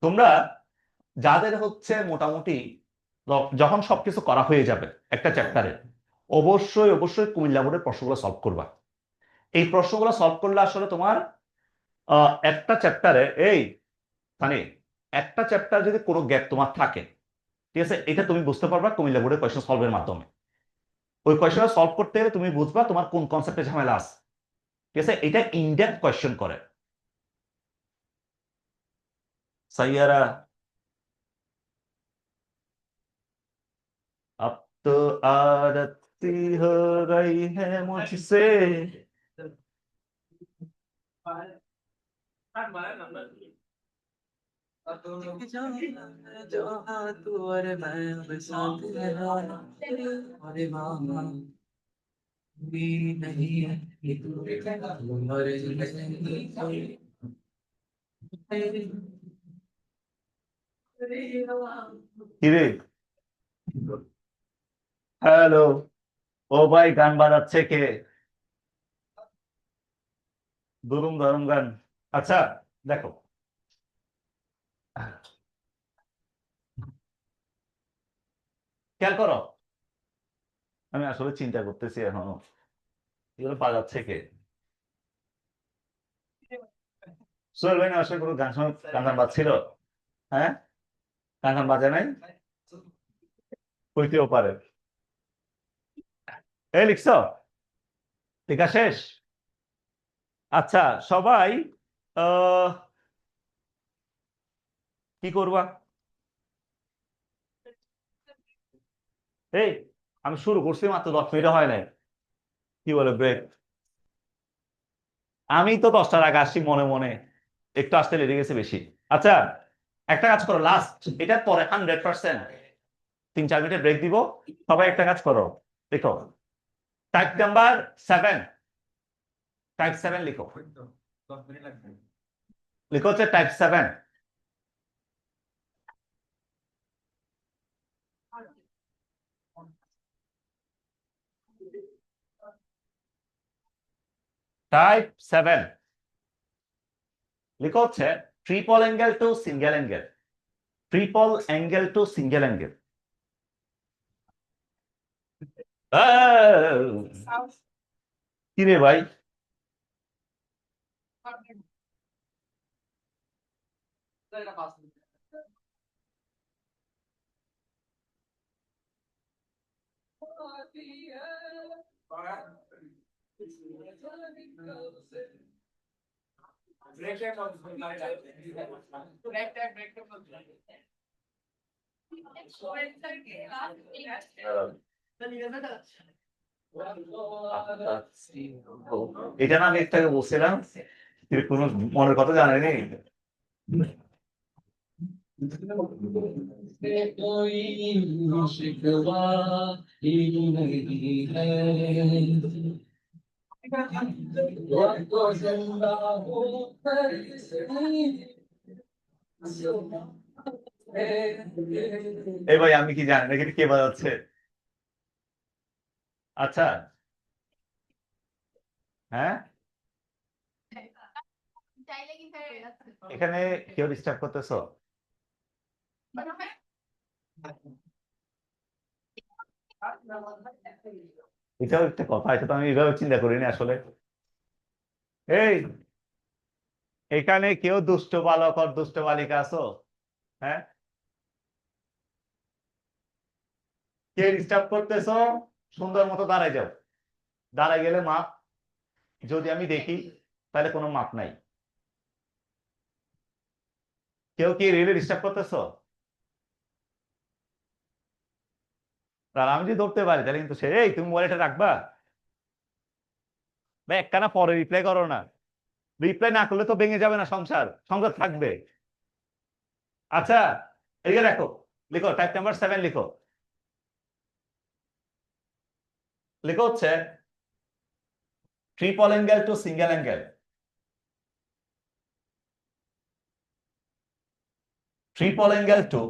তোমরা যাদের হচ্ছে মোটামুটি যখন সবকিছু করা হয়ে যাবে একটা চ্যাপ্টারে, অবশ্যই অবশ্যই কুমিল্লা বোর্ডের প্রশ্নগুলো সলভ করবা। এই প্রশ্নগুলো সলভ করলে আসলে তোমার একটা চ্যাপ্টারে মানে একটা চ্যাপ্টার যদি কোনো গ্যাপ তোমার থাকে, ঠিক আছে, এটা তুমি বুঝতে পারবা কুমিল্লা বোর্ডের কোয়েশ্চন সলভের মাধ্যমে। ওই কোয়েশ্চনটা সলভ করতে গেলে তুমি বুঝবা তোমার কোন কনসেপ্টে ঝামেলা আছে। ঠিক আছে, এটা ইনডেপথ কোয়েশ্চন করে। সাইয়ারা, अब तो आदत सी हो गई है मुझसे। जो तू और मैं अब साथ हैं, अरे मामा भी नहीं है कि तू और কিরে, হ্যালো, ও ভাই গান বাজাচ্ছে কে? দুরুম ধরুম গান। আচ্ছা, দেখো, খেয়াল করো, আমি আসলে চিন্তা করতেছি এখনো এগুলো বাজাচ্ছে কে। সোহেল ভাই না আসলে কোনো গান শোনা, গান টান বাজছিল? হ্যাঁ, গান টান বাজে নাই? হইতেও পারে। এই লিখছো? লেখা শেষ? আচ্ছা, সবাই আহ কি করবা? এই, আমি শুরু করছি মাত্র 10 মিনিট হয় নাই। কি বলে ব্রেক? আমি তো 10টার আগে আসছি মনে মনে, একটু আসতে লেগে গেছে বেশি। আচ্ছা, একটা কাজ করো, লাস্ট এটার পরে 100% 3-4 মিনিটের ব্রেক দিব। সবাই একটা কাজ করো, দেখো, টাইপ নাম্বার 7, টাইপ 7 লিখো। লিখো হচ্ছে টাইপ 7। টাইপ 7 লিখো হচ্ছে triple angle to single angle, triple angle to single angle. কি রে ভাই? এটা না আমি একটাকে বলছিলাম, কোনো মনের কথা জানেনি। कोई शिकवा ही नहीं है, तो जिंदा हूँ এই ভাই, আমি কি জানি না কিন্তু কে বাজাচ্ছে। আচ্ছা, হ্যাঁ, এখানে কেউ ডিস্টার্ব করতেছো? এটাও একটা কথা, এটা তো আমি এইভাবে চিন্তা করিনি আসলে। এই, এখানে কেউ দুষ্ট বালক আর দুষ্ট বালিকা আছো? হ্যাঁ, কে ডিস্টার্ব করতেছো? সুন্দর মতো দাঁড়ায় যাও। দাঁড়ায় গেলে মা, যদি আমি দেখি তাহলে কোনো মাপ নাই। কেউ কি রিলে ডিস্টার্ব করতেছো? আর আমি যদি ধরতে পারি তাহলে কিন্তু এই তুমি মোবাইলটা রাখবা ভাই, একখানা পরে রিপ্লাই করো না। রিপ্লাই না করলে তো ভেঙে যাবে না সংসার, সংসার থাকবে। আচ্ছা, এদিকে দেখো, লিখো টাইপ নাম্বার 7 লিখো। লিখো হচ্ছে triple angle to single angle. Triple angle to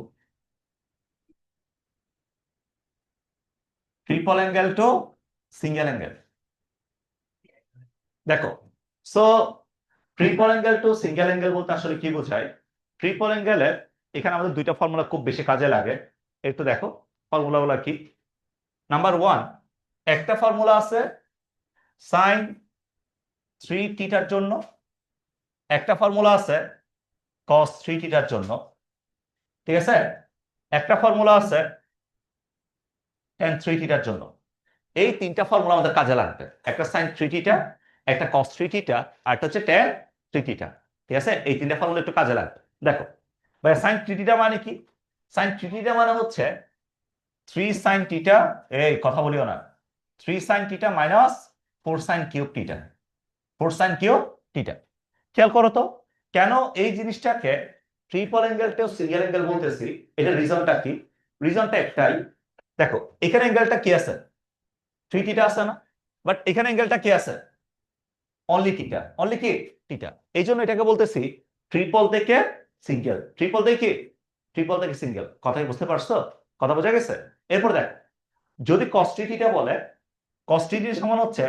single angle. দেখো, so triple angle to single angle বলতে আসলে কি বোঝায়? ট্রিপল অ্যাঙ্গেলের এখানে আমাদের দুইটা ফর্মুলা খুব বেশি কাজে লাগে। একটু দেখো ফর্মুলাগুলো কি। নাম্বার 1, একটা ফর্মুলা আছে সাইন 3 থিটার জন্য, একটা ফর্মুলা আছে কস 3 থিটার জন্য, ঠিক আছে? একটা ফর্মুলা আছে tan 3 থিটার জন্য। এই তিনটা ফর্মুলা আমাদের কাজে লাগবে, একটা সাইন 3 থিটা, একটা কস 3 থিটা, আর একটা হচ্ছে tan 3 থিটা। ঠিক আছে, এই তিনটা ফর্মুলা একটু কাজে লাগবে। দেখো ভাই, সাইন 3 থিটা মানে কি? সাইন 3 থিটা মানে হচ্ছে 3 সাইন থিটা, এই কথা বলিও না, 3 sine theta minus 4 sine cube theta, 4 sine cube theta. খেয়াল করো তো, কেন এই জিনিসটাকে ট্রিপল অ্যাঙ্গেলটাও সিঙ্গেল অ্যাঙ্গেল বলতেছি, এটার রিজনটা কি? রিজনটা একটাই, দেখো এখানে অ্যাঙ্গেলটা কি আছে? 3 থিটা আছে না? বাট এখানে অ্যাঙ্গেলটা কি আছে? অনলি থিটা, অনলি কি থিটা। এই জন্য এটাকে বলতেছি ট্রিপল থেকে সিঙ্গেল, ট্রিপল থেকে কি, ট্রিপল থেকে সিঙ্গেল। কথাই বুঝতে পারছো? কথা বোঝা গেছে? এরপর দেখ, যদি cos 3 থিটা বলে, cos 3 থিটা সমান হচ্ছে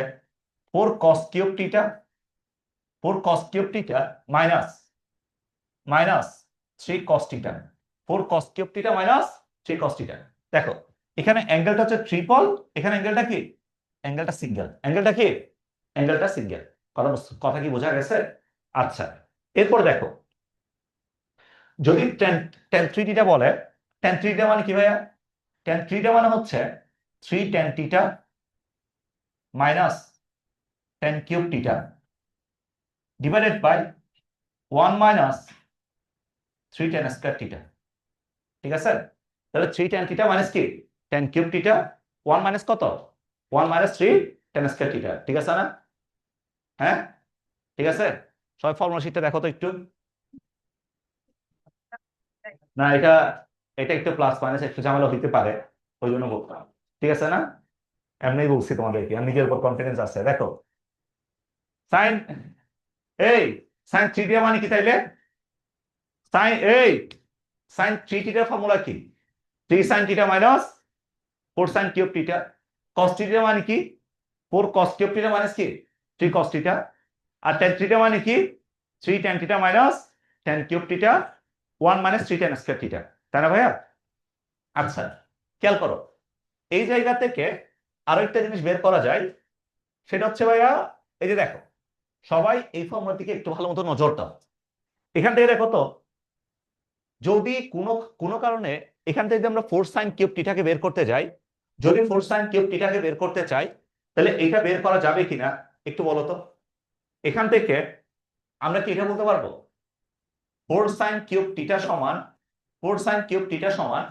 4 cos cube theta, 4 cos cube theta minus minus 3 cos theta, 4 cos cube theta minus 3 cos theta. দেখো এখানে অ্যাঙ্গেলটা হচ্ছে ট্রিপল, এখানে অ্যাঙ্গেলটা কি, অ্যাঙ্গেলটা সিঙ্গেল, অ্যাঙ্গেলটা কি, অ্যাঙ্গেলটা সিঙ্গেল। কথা কথা কি বোঝা গেছে? আচ্ছা, এরপর দেখো, যদি tan 3 থিটা বলে, tan 3 থিটা মানে কি ভাইয়া? tan 3 থিটা মানে হচ্ছে 3 tan theta minus tan cube theta divided by 1 minus 3 tan square theta. ঠিক আছে, তাহলে 3 tan থিটা মাইনাস কি, tan কিউব থিটা, 1 মাইনাস কত, 1 মাইনাস 3 tan স্কয়ার থিটা। ঠিক আছে না? হ্যাঁ, ঠিক আছে। সবাই ফর্মুলা শিটটা দেখো তো একটু। না, এটা এটা একটু প্লাস মাইনাস একটু ঝামেলা হইতে পারে, ওই জন্য বলতাম। ঠিক আছে না? এমনি বলছি তোমাদেরকে, আর নিজের উপর কনফিডেন্স আছে। দেখো সাইন, এই সাইন 3 থিটা মানে কি তাইলে? সাইন, এই সাইন 3 থিটার ফর্মুলা কি? 3 sine theta minus 4 sine cube theta. cos theta মানে কি? 4 cos কিউব থিটা মাইনাস কি, 3 cos থিটা। আর tan থিটা মানে কি? 3 tan theta minus tan cube theta, 1 minus 3 tan square theta. তাই না ভাইয়া? আচ্ছা, খেয়াল করো, এই জায়গা থেকে আরো একটা জিনিস বের করা যায়, সেটা হচ্ছে ভাইয়া, এই যে দেখো, সবাই এই ফর্মুলার দিকে একটু ভালো মতো নজর দাও। এখান থেকে দেখো তো, যদি কোনো কোনো কারণে এখান থেকে আমরা 4 সাইন কিউব থিটাকে বের করতে যাই, যদি 4 সাইন কিউব থিটাকে বের করতে চাই, তাহলে এটা বের করা যাবে কিনা একটু বলো তো। এখান থেকে আমরা কি এটা বলতে পারবো 4 সাইন কিউব থিটা সমান 4 সাইন কিউব থিটা সমান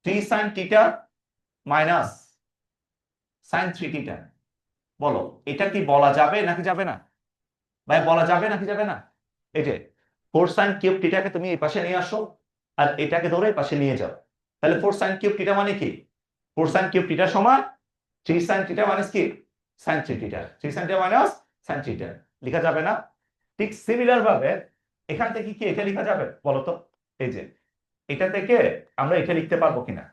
3 sine theta minus sign 3 theta? বলো এটা কি বলা যাবে নাকি যাবে না? ভাই বলা যাবে নাকি যাবে না? এই যে 4 সাইন কিউব থিটাকে তুমি এই পাশে নিয়ে আসো, আর এটাকে ধরে এই পাশে নিয়ে যাও, তাহলে 4 সাইন কিউব থিটা মানে কি, 4 সাইন কিউব থিটা সমান 3 সাইন থিটা মাইনাস কি, sine 3 theta, 3 sine theta minus sine theta. লেখা যাবে না? ঠিক সিমিলার ভাবে এখান থেকে কি এটা লেখা যাবে বলো তো? এই যে এটা থেকে আমরা এটা লিখতে পারবো কিনা,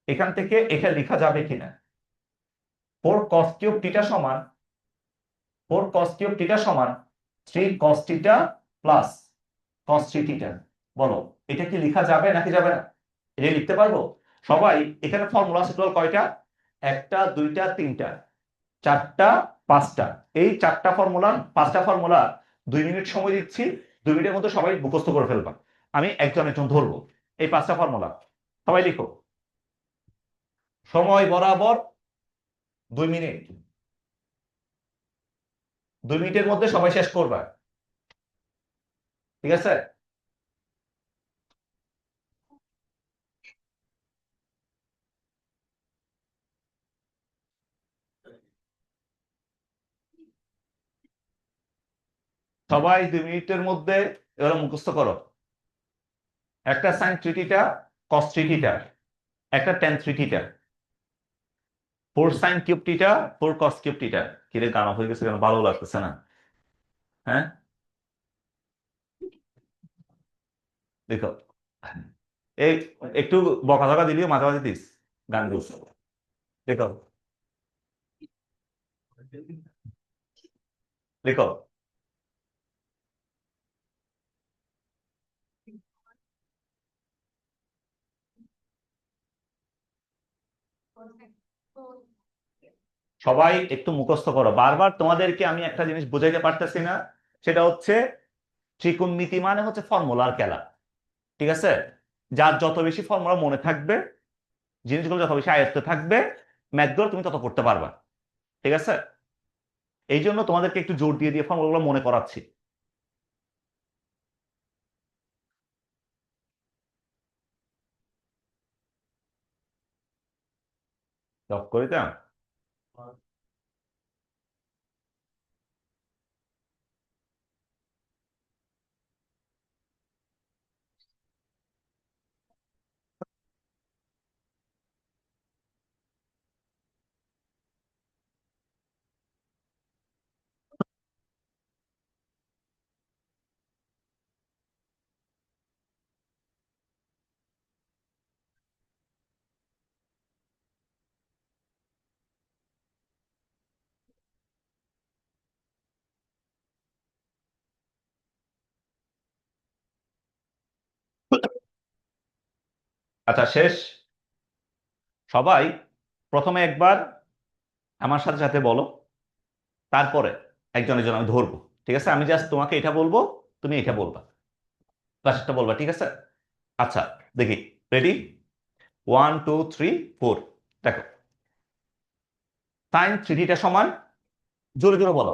এখান থেকে এটা লেখা যাবে কিনা? 4 cos কিউব থিটা সমান 4 cos কিউব থিটা সমান 3 cos theta plus cos 3 theta. বলো এটা কি লেখা যাবে নাকি যাবে না? এটা লিখতে পারবো সবাই? এখানে ফর্মুলা আছে টোটাল কয়টা? একটা, দুইটা, তিনটা, চারটা, পাঁচটা। এই চারটা ফর্মুলা, পাঁচটা ফর্মুলা 2 মিনিট সময় দিচ্ছি, 2 মিনিটের মধ্যে সবাই মুখস্থ করে ফেলবা। আমি একজন একজন ধরবো, এই পাঁচটা ফর্মুলা সবাই লিখো। সময় বরাবর 2 মিনিট। 2 মিনিটের মধ্যে সবাই শেষ করবা, ঠিক আছে? সবাই 2 মিনিটের মধ্যে এবার মুখস্থ করো। একটা সাইন 3 থিটা কস 3 থিটা, একটা ten 3 theta, 4 sin cube theta 4 cos cube theta. কিরে গানা হয়ে গেছে কেন, ভালো লাগতেছে না? হ্যাঁ, দেখো এই একটু বকাঝকা দিলিও মাঝে মাঝে দিস, গান দিস। দেখো দেখো, সবাই একটু মুখস্থ করো। বারবার তোমাদেরকে আমি একটা জিনিস বুঝাইতে পারতেছি না, সেটা হচ্ছে ত্রিকোণমিতি মানে হচ্ছে ফর্মুলার খেলা, ঠিক আছে? যার যত বেশি ফর্মুলা মনে থাকবে, জিনিসগুলো যত বেশি আয়ত্তে থাকবে, ম্যাথগুলো তুমি তত করতে পারবা, ঠিক আছে? এই জন্য তোমাদেরকে একটু জোর দিয়ে দিয়ে ফর্মুলাগুলো মনে করাচ্ছি। লক করে দাও। আচ্ছা, শেষ। সবাই প্রথমে একবার আমার সাথে সাথে বলো, তারপরে একজন একজন আমি ধরবো, ঠিক আছে? আমি জাস্ট তোমাকে এটা বলবো, তুমি এটা বলবা, পাশেরটা বলবা, ঠিক আছে? আচ্ছা, দেখি, রেডি? 1 2 3 4। দেখো, সাইন 3 থিটা সমান, জোরে জোরে বলো,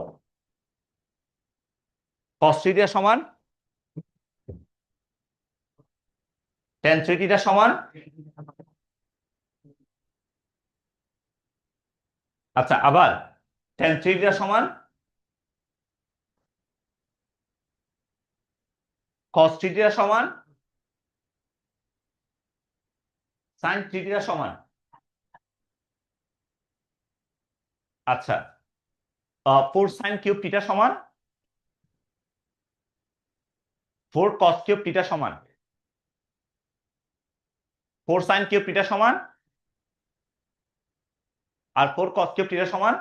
কস 3 থিটা সমান, টেন 3 থিটা সমান। আচ্ছা, আবার টেন 3 থিটা সমান কস 3 থিটা সমান সাইন 3 থিটা সমান। আচ্ছা, 4 sin কিউব থিটা সমান 4 cos কিউব থিটা সমান, 4 sin কিউব থিটা সমান আর 4 cos কিউব থিটা সমান।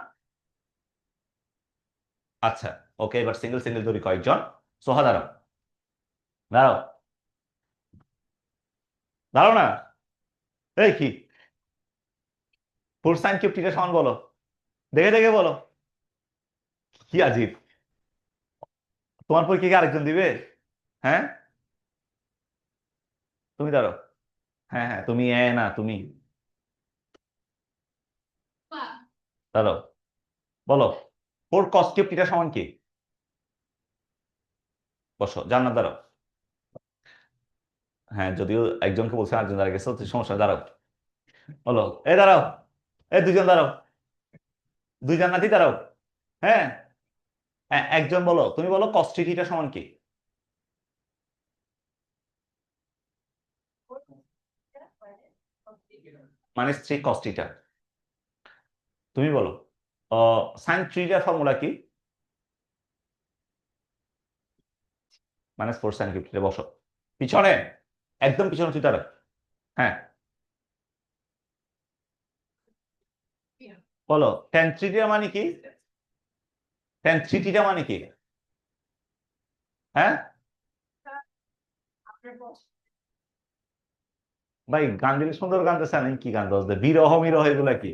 আচ্ছা, ওকে, এবার সিঙ্গেল সিঙ্গেল ধরি কয়েকজন। সোহা দাঁড়াও, দাঁড়াও, দাঁড়াও না। এই কি, 4 sin কিউব থিটা সমান বলো, দেখে দেখে বলো। কি আজীব, তোমার পরীক্ষা কি আরেকজন দিবে? হ্যাঁ, তুমি দাঁড়াও। হ্যাঁ হ্যাঁ, তুমি না তুমি দাঁড়াও, বলো 4 cos কিউব থিটা সমান কি? বসো, জান্নাত দাঁড়াও। হ্যাঁ, যদিও একজনকে বলছে আরেকজন দাঁড়া গেছে, তো সমস্যা নেই, দাঁড়াও, বলো। এই দাঁড়াও, এই দুজন দাঁড়াও, দুই জান্নাতি দাঁড়াও। হ্যাঁ, একজন বলো, তুমি বলো cos 3 থিটা সমান কি? -3 cos থিটা। তুমি বলো সাইন 3 ফর্মুলা কি? -4 sin কিউব থিটা। বসো পিছনে, একদম পিছনে তুই দাঁড়া। হ্যাঁ, বলো tan 3 মানে কি? tan 3 থিটা মানে কি? হ্যাঁ ভাই, গান দিলে সুন্দর গান দিচ্ছে না, কি গান দোষ, বিরহ মিরহ এগুলা কি?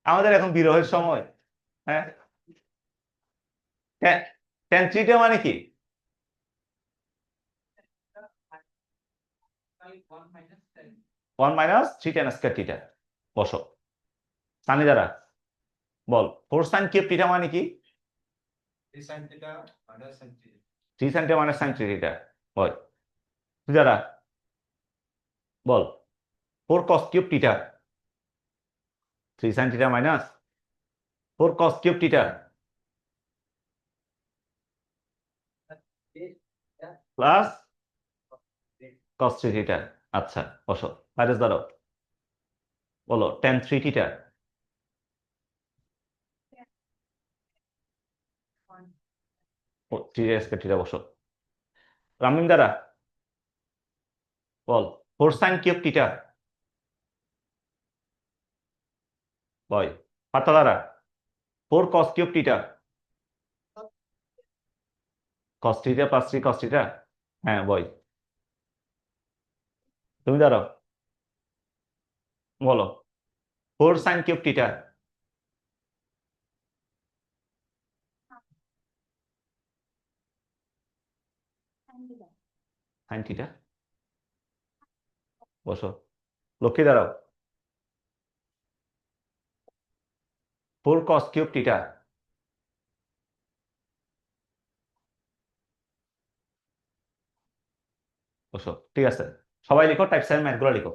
আমাদের এখন বিরহের সময়? হ্যাঁ, tan 3 মানে কি? 1 - 3 tan² থিটা। বসো, সানি দ্বারা বল 4 sin কিউব থিটা মানে কি? 3 sin theta minus sin 3 theta বল যারা বল 4 cos cube theta 3 sin theta minus 4 cos cube theta plus cos 3 theta আচ্ছা বসো মাইনাস ধরো বলো tan 3 theta ও 3 square theta বসো রামিম দ্বারা বল 4 sin cube theta বল পাতা দ্বারা 4 cos cube theta cos theta plus 3 cos theta হ্যাঁ বল তুমি দাঁড়াও বলো 4 sin cube theta sin theta বসো লক্ষ্মী দাঁড়াও 4 cos cube theta বসো ঠিক আছে সবাই লিখো টাইপ সাইন ম্যাথগুলো লিখো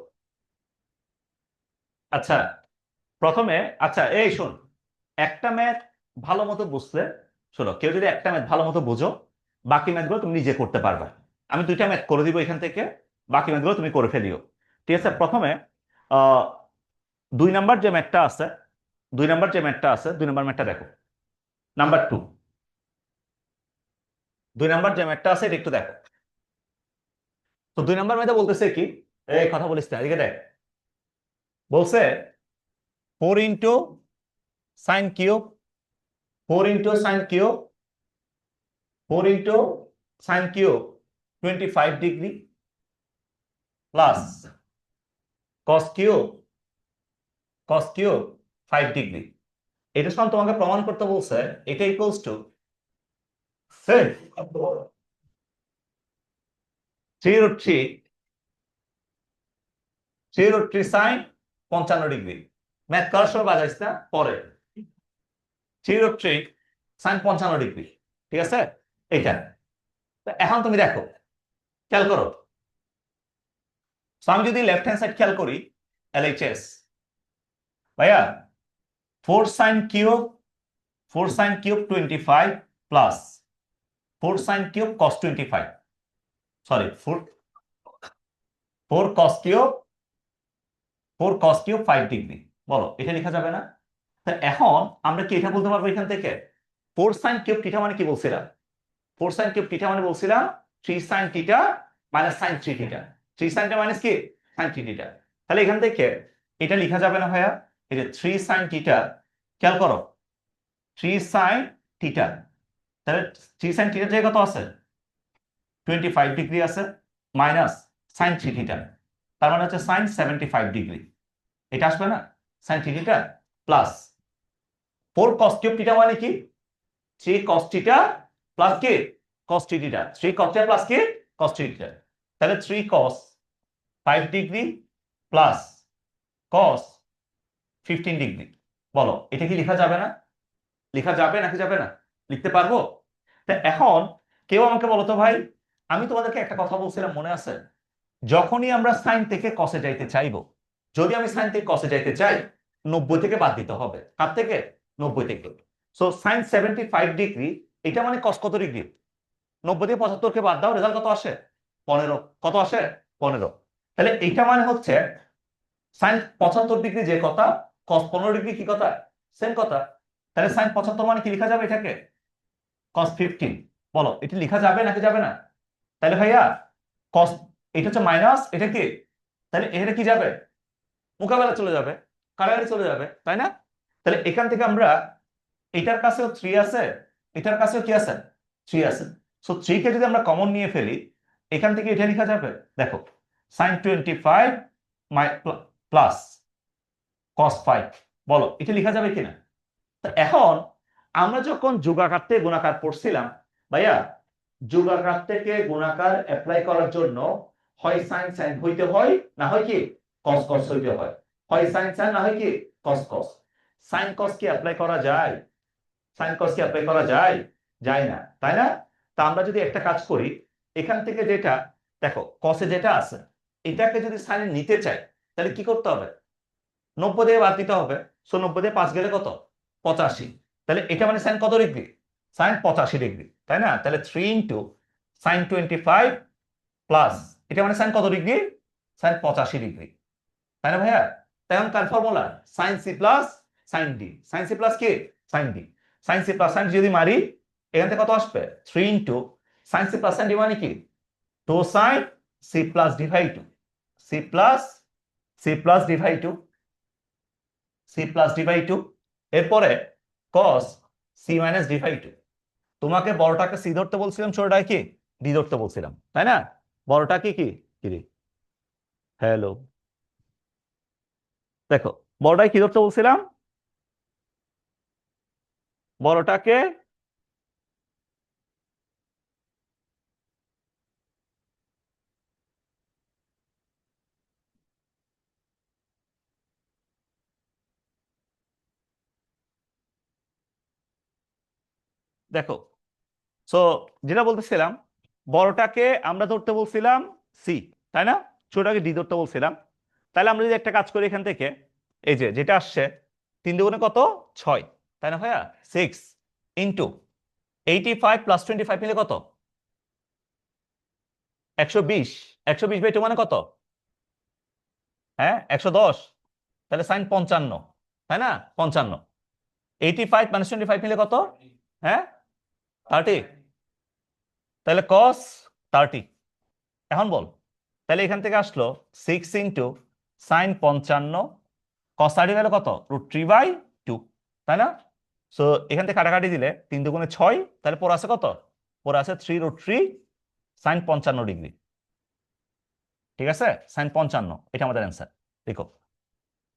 আচ্ছা প্রথমে আচ্ছা এই শোন একটা ম্যাথ ভালো মতো বুঝলে শোনো কেউ যদি একটা ম্যাথ ভালো মতো বুঝো বাকি ম্যাথগুলো তুমি নিজে করতে পারবে আমি দুইটা ম্যাথ করে দিব এখান থেকে বাকি ম্যাথগুলো তুমি করে ফেলিও ঠিক আছে প্রথমে 2 নাম্বার যে ম্যাথটা আছে 2 নাম্বার যে ম্যাথটা আছে 2 নাম্বার ম্যাথটা দেখো নাম্বার 2 2 নাম্বার যে ম্যাথটা আছে এটা একটু দেখো তো 2 নাম্বার ম্যাথে বলতেছে কি এই কথা বলিস না এদিকে দেখ বলছে 4 into sine cube 4 into sine cube 4 into sine cube 25 degree plus cos cube 5 degree এটা সমান তোমাকে প্রমাণ করতে বলছে এটা equals to 3√3 sine 55 degree math করার সময় বাজাইস না পরে 3√3 সাইন 55 ডিগ্রি ঠিক আছে এটা এখন তুমি দেখো খেয়াল করো আমি যদি লেফট হ্যান্ড সাইড খেয়াল করি LHS ভাইয়া 4 sin cube 25 plus 4 sin cube cos 25 sorry 4 cos cube 5 degree বলো এটা লেখা যাবে না এখন আমরা কি এটা বলতে পারবো এখান থেকে 4 sin cube থিটা মানে কি বলছিলাম 4 sin cube থিটা মানে বলছিলাম 3 sin theta minus sin 3 theta 3 sin টা মাইনাস কি sin 3 থিটা তাহলে এখান থেকে এটা লেখা যাবে না ভাইয়া এই যে 3 sin থিটা খেয়াল করো 3 sin থিটা তাহলে 3 sin থিটা জায়গা কত আছে 25 ডিগ্রি আছে মাইনাস sin 3 থিটা তার মানে হচ্ছে sin 75 ডিগ্রি এটা আসবে না sin 3 theta plus 4 cos cube theta মানে কি 3 cos থিটা প্লাস কি cos 3 theta 3 cos theta plus কি cos 3 থিটা তাহলে 3 cos 5 degree plus cos 15 degree বলো এটা কি লেখা যাবে না লেখা যাবে নাকি যাবে না লিখতে পারবো তা এখন কেউ আমাকে বলো তো ভাই আমি তোমাদেরকে একটা কথা বলছিলাম মনে আছে যখনই আমরা সাইন থেকে কসে যাইতে চাইবো যদি আমি সাইন থেকে কসে যাইতে চাই 90 থেকে বাদ দিতে হবে কার থেকে 90 থেকে সো সাইন 75 ডিগ্রি এটা মানে কস কত ডিগ্রি 90 থেকে 75 কে বাদ দাও রেজাল্ট কত আসে 15 কত আসে 15 তাহলে এইটা মানে হচ্ছে সাইন 75 ডিগ্রি যে কথা কস 15 ডিগ্রি কি কথা সেম কথা তাহলে সাইন 75 মানে কি লেখা যাবে এটাকে cos 15 বলো এটা লেখা যাবে নাকি যাবে না তাহলে ভাইয়া cos এটা হচ্ছে মাইনাস এটা কি তাহলে এটা কি যাবে মোকাবেলা চলে যাবে কারাগারে চলে যাবে তাই না তাহলে এখান থেকে আমরা এটার কাছেও 3 আছে এটার কাছেও কি আছে 3 আছে সো 3 কে যদি আমরা কমন নিয়ে ফেলি এখান থেকে এটা লেখা যাবে দেখো sin 25 প্লাস cos 5 বলো এটা লেখা যাবে কিনা তো এখন আমরা যখন যোগাকার থেকে গুণাকার পড়ছিলাম ভাইয়া যোগাকার থেকে গুণাকার অ্যাপ্লাই করার জন্য হয় সাইন সাইন হইতে হয় না হয় কি cos cos হইতে হয় হয় সাইন সাইন না হয় কি cos cos সাইন cos কি অ্যাপ্লাই করা যায় সাইন cos কি অ্যাপ্লাই করা যায় যায় না, তাই না? তা আমরা যদি একটা কাজ করি, এখান থেকে যেটা দেখো কসে যেটা আছে এটাকে যদি সাইনে নিতে চাই তাহলে কি করতে হবে? 90 দিয়ে বাদ দিতে হবে। 90 দিয়ে 5 গেলে কত? 85। তাহলে এটা মানে সাইন কত ডিগ্রি? সাইন 85 ডিগ্রি, তাই না? তাহলে 3 ইন্টু সাইন 25 প্লাস এটা মানে সাইন কত ডিগ্রি? সাইন 85 ডিগ্রি, তাই না ভাইয়া? তাই এখন কার formula? Sine C plus sine D. Sine C plus কি? Sine D. Sine C plus sine D যদি মারি এখান থেকে কত আসবে? 3 into sine C plus sine D মানে কি? 2 sine C plus D by 2। C plus D by 2, C plus D by 2। এরপরে cos C minus D by 2। তোমাকে বড়টাকে সি ধরতে বলছিলাম, ছোটটাকে কি ডি ধরতে বলছিলাম, তাই না? বড়টাকে কি কি রে? হ্যালো, দেখো বড়টাকে কি ধরতে বলছিলাম? বড়টাকে দেখো, সো যেটা বলতেছিলাম, বড়টাকে আমরা ধরতে বলছিলাম সি, তাই না? ছোটটাকে ডি ধরতে বলছিলাম। তাহলে আমরা যদি একটা কাজ করি এখান থেকে, এই যে যেটা আসছে 3 দুগুণে কত? 6, তাই না ভাইয়া? 6 ইন্টু 85 প্লাস 25 মিলে কত? 120। 120 বাই 2 মানে কত? হ্যাঁ 110। তাহলে সাইন 55, তাই না? 55। 85 মাইনাস 25 মিলে কত? হ্যাঁ 30। তাহলে কস 30। এখন বল, তাহলে এখান থেকে আসলো 6 ইন্টু সাইন 55 কস 30 গেল কত? √3/2, তাই না? সো এখান থেকে কাটাকাটি দিলে 3 দুগুণে 6, তাহলে পরে আছে কত? পরে আছে 3√3 সাইন 55 ডিগ্রি। ঠিক আছে, সাইন 55 এটা আমাদের অ্যান্সার। দেখো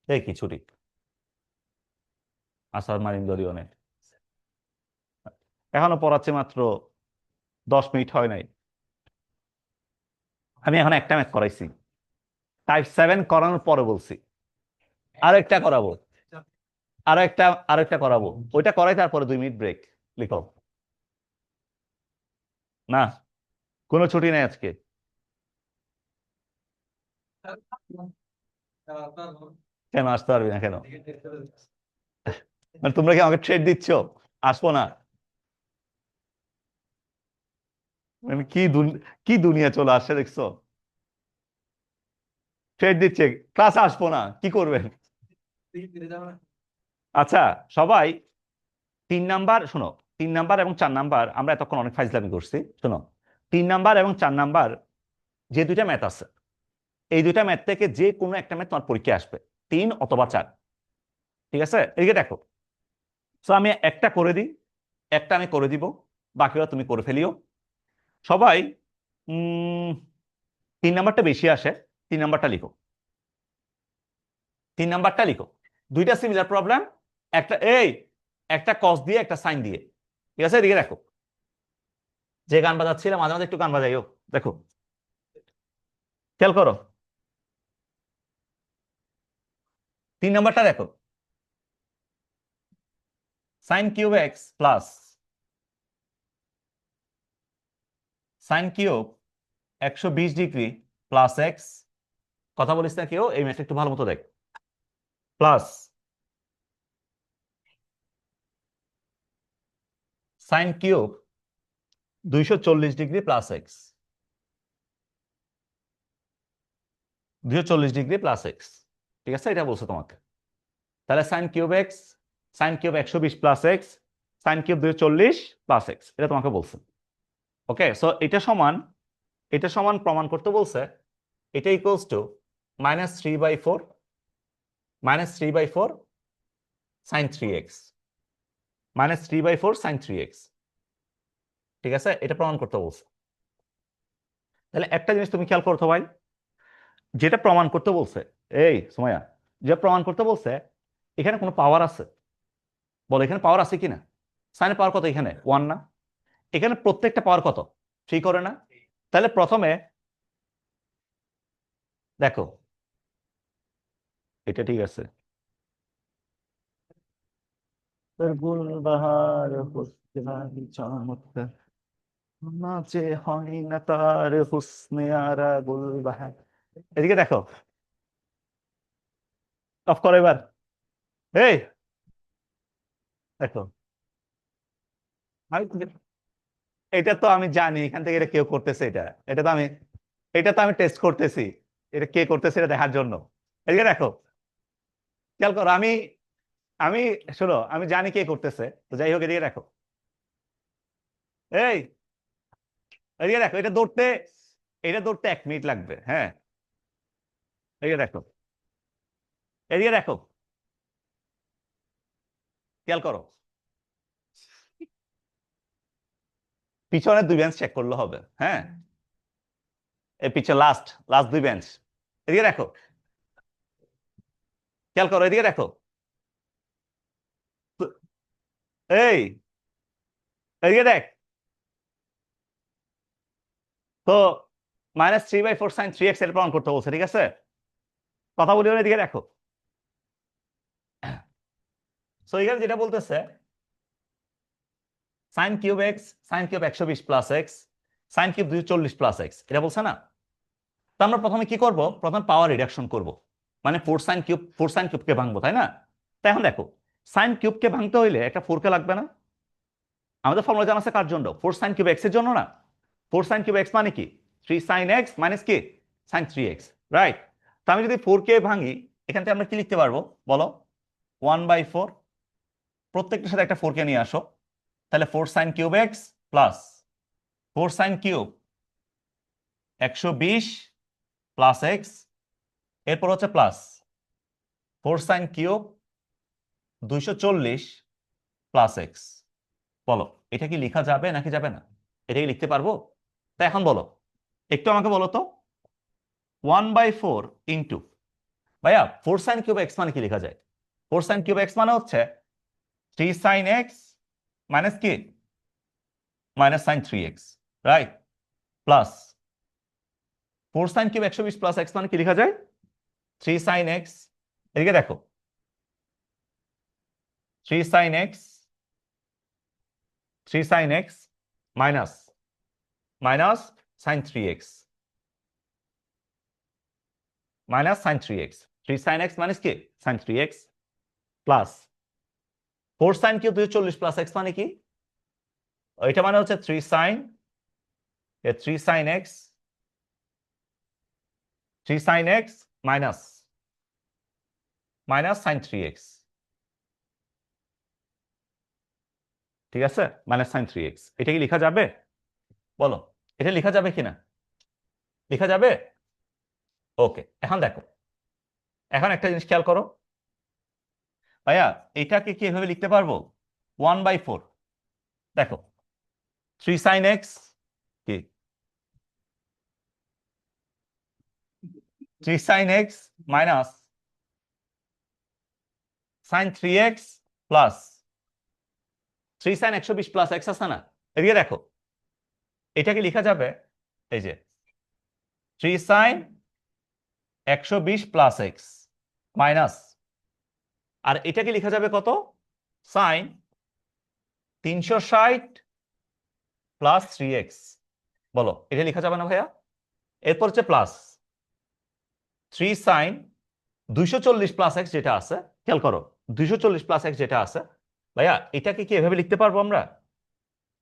এই কি ছুটি আসার মারিন দরিওনে এখনো পড়াচ্ছে, মাত্র 10 মিনিট হয় নাই। আমি এখন একটা ম্যাথ করাইছি, টাইপ 7 করানোর পরে বলছি আরো একটা করাবো, আরো একটা করাবো। ওইটা করাই তারপরে 2 মিনিট ব্রেক। লিখো। না, কোনো ছুটি নেই আজকে। কেন আসতে পারবি না কেন? মানে তোমরা কি আমাকে ট্রেড দিচ্ছ আসবো না? মানে কি দুনিয়া চলে আসছে দেখছো? ট্রেড দিচ্ছে, ক্লাসে আসবো না, কি করবেন? আচ্ছা, সবাই 3 নাম্বার শোনো। 3 নাম্বার এবং 4 নাম্বার আমরা এতক্ষণ অনেক ফাইজলামি করছি, শোনো। 3 নাম্বার এবং 4 নাম্বার যে দুইটা ম্যাথ আছে, এই দুইটা ম্যাথ থেকে যে কোনো একটা ম্যাথ তোমার পরীক্ষায় আসবে, 3 অথবা 4। ঠিক আছে, এদিকে দেখো। তো আমি একটা করে দিই, একটা আমি করে দিব, বাকিটা তুমি করে ফেলিও সবাই। 3 নাম্বারটা বেশি আসে, 3 নাম্বারটা লিখো। 3 নাম্বারটা লিখো। দুইটা সিমিলার প্রবলেম, একটা একটা কস দিয়ে একটা সাইন দিয়ে। ঠিক আছে, এদিকে দেখো। যে গান বাজাচ্ছিলাম মাঝে মাঝে একটু গান বাজাইও, দেখো খেয়াল করো। 3 নাম্বারটা দেখো, sine cube x plus sine cube 120 degree plus x. কথা বলিস না কেউ, এই ম্যাথটা একটু ভালো মতো দেখ। Plus sine cube 240 degree plus x. 240 degree plus x, ঠিক আছে, এটা বলছো তোমাকে। তাহলে sine cube x, sine cube 120 plus X, sine cube 240 plus x, এটা তোমাকে বলছে। ওকে, সো এটা সমান প্রমাণ করতে বলছে। এটা equals two -3/4 -3/4 sign 3x, -3/4 sign 3x। ঠিক আছে, এটা প্রমাণ করতে বলছে। তাহলে একটা জিনিস তুমি খেয়াল করতো ভাই, যেটা প্রমাণ করতে বলছে, এই সুমাইয়া, যে প্রমাণ করতে বলছে এখানে কোনো পাওয়ার আছে? বলো এখানে পাওয়ার আছে কিনা? সাইনের পাওয়ার কত? এখানে 1 না? এখানে প্রত্যেকটা পাওয়ার কত? 3 করে না? তাহলে প্রথমে দেখো, এটা ঠিক আছে। গুলবাহার চমৎকার নাচে হয় না তার হুসনে আরা গুলবাহার। এদিকে দেখো, অফ করো এবার। এই দেখো, আমি এটা তো আমি জানি এখান থেকে এটা কেউ করতেছে, এটা এটা তো আমি এটা তো আমি টেস্ট করতেছি, এটা কে করতেছে এটা দেখার জন্য। এদিকে দেখো, খেয়াল করো, আমি আমি শোনো, আমি জানি কে করতেছে, তো যাই হোক এদিকে দেখো। এই এদিকে দেখো, এটা দৌড়তে 1 মিনিট লাগবে, হ্যাঁ। এদিকে দেখো, এদিকে দেখো, খেয়াল করো, পিছনে 2 বেঞ্চ চেক করলে হবে, হ্যাঁ। এই পিছনে লাস্ট লাস্ট 2 বেঞ্চ। এদিকে দেখো, খেয়াল করো, এদিকে দেখো। তো- এই এদিকে দেখ, তো -3/4 sin 3x এটা প্রমাণ করতে বলছে, ঠিক আছে। কথা বলি না, এদিকে দেখো। সো এখানে যেটা বলতেছে sin cube 120 + x, sin cube 240 + x, এটা বলছে না। তো আমরা প্রথমে কি করব, প্রথমে পাওয়ার রিডাকশন করব, মানে 4 sin কিউবকে ভাঙবো, তাই না। তাই এখন দেখো, সাইন কিউবকে ভাঙতে হইলে একটা 4 কে লাগবে না। আমাদের ফর্মুলা জানা আছে কার জন্য, 4 sin কিউব x এর জন্য না। 4 sin কিউব x মানে কি, 3 sin x মাইনাস কি, sin 3x, রাইট। তো আমি যদি 4 কে ভাঙি, এখান থেকে আমরা কি লিখতে পারবো বলো, 1/4। প্রত্যেকটার সাথে একটা 4 কে নিয়ে আসো, তাহলে 4 sin cube x plus 4 sin cube 120 + x, এরপর হচ্ছে প্লাস 4 sin কিউব 240 + x। বলো, এটা কি লেখা যাবে নাকি যাবে না, এটা কি লিখতে পারবো। তাই এখন বলো, একটু আমাকে বলো তো, 1/4 ইন্টু, ভাইয়া 4 sin কিউব x মানে কি লেখা যায়, 4 sin কিউব x মানে হচ্ছে 3 sin x মাইনাস কি, -sin 3x, right, plus 4 sin cube 120 + x মানে কি লেখা যায়, 3 sin x, এদিকে দেখো, 3 sin x, 3 sin x minus -sin 3x, -sin 3x, 3 sin x minus কি, sin 3x, plus 4 sin cube 240 + x মানে কি, এটা মানে হচ্ছে 3 sin x, 3 sin x minus -sin 3x, ঠিক আছে, -sin 3x। এটা কি লেখা যাবে বলো, এটা লেখা যাবে কিনা, লেখা যাবে। ওকে, এখন দেখো, এখন একটা জিনিস খেয়াল করো, ভাইয়া এটাকে কি এভাবে লিখতে পারবো, 1/4, দেখো 3 sin x কি, 3 sin x minus sin 3x plus 3 sin 120 + x আছে না, এদিকে দেখো, এটাকে লেখা যাবে এই যে 3 sin 120 + x মাইনাস, আর এটাকে লেখা যাবে কত, sin 360 + 3x। বলো, এটা লেখা যাবে না ভাইয়া। এরপর হচ্ছে প্লাস 3 sin 240 + x যেটা আছে, খেয়াল করো, 240 + x যেটা আছে, ভাইয়া এটাকে কি এভাবে লিখতে পারবো আমরা,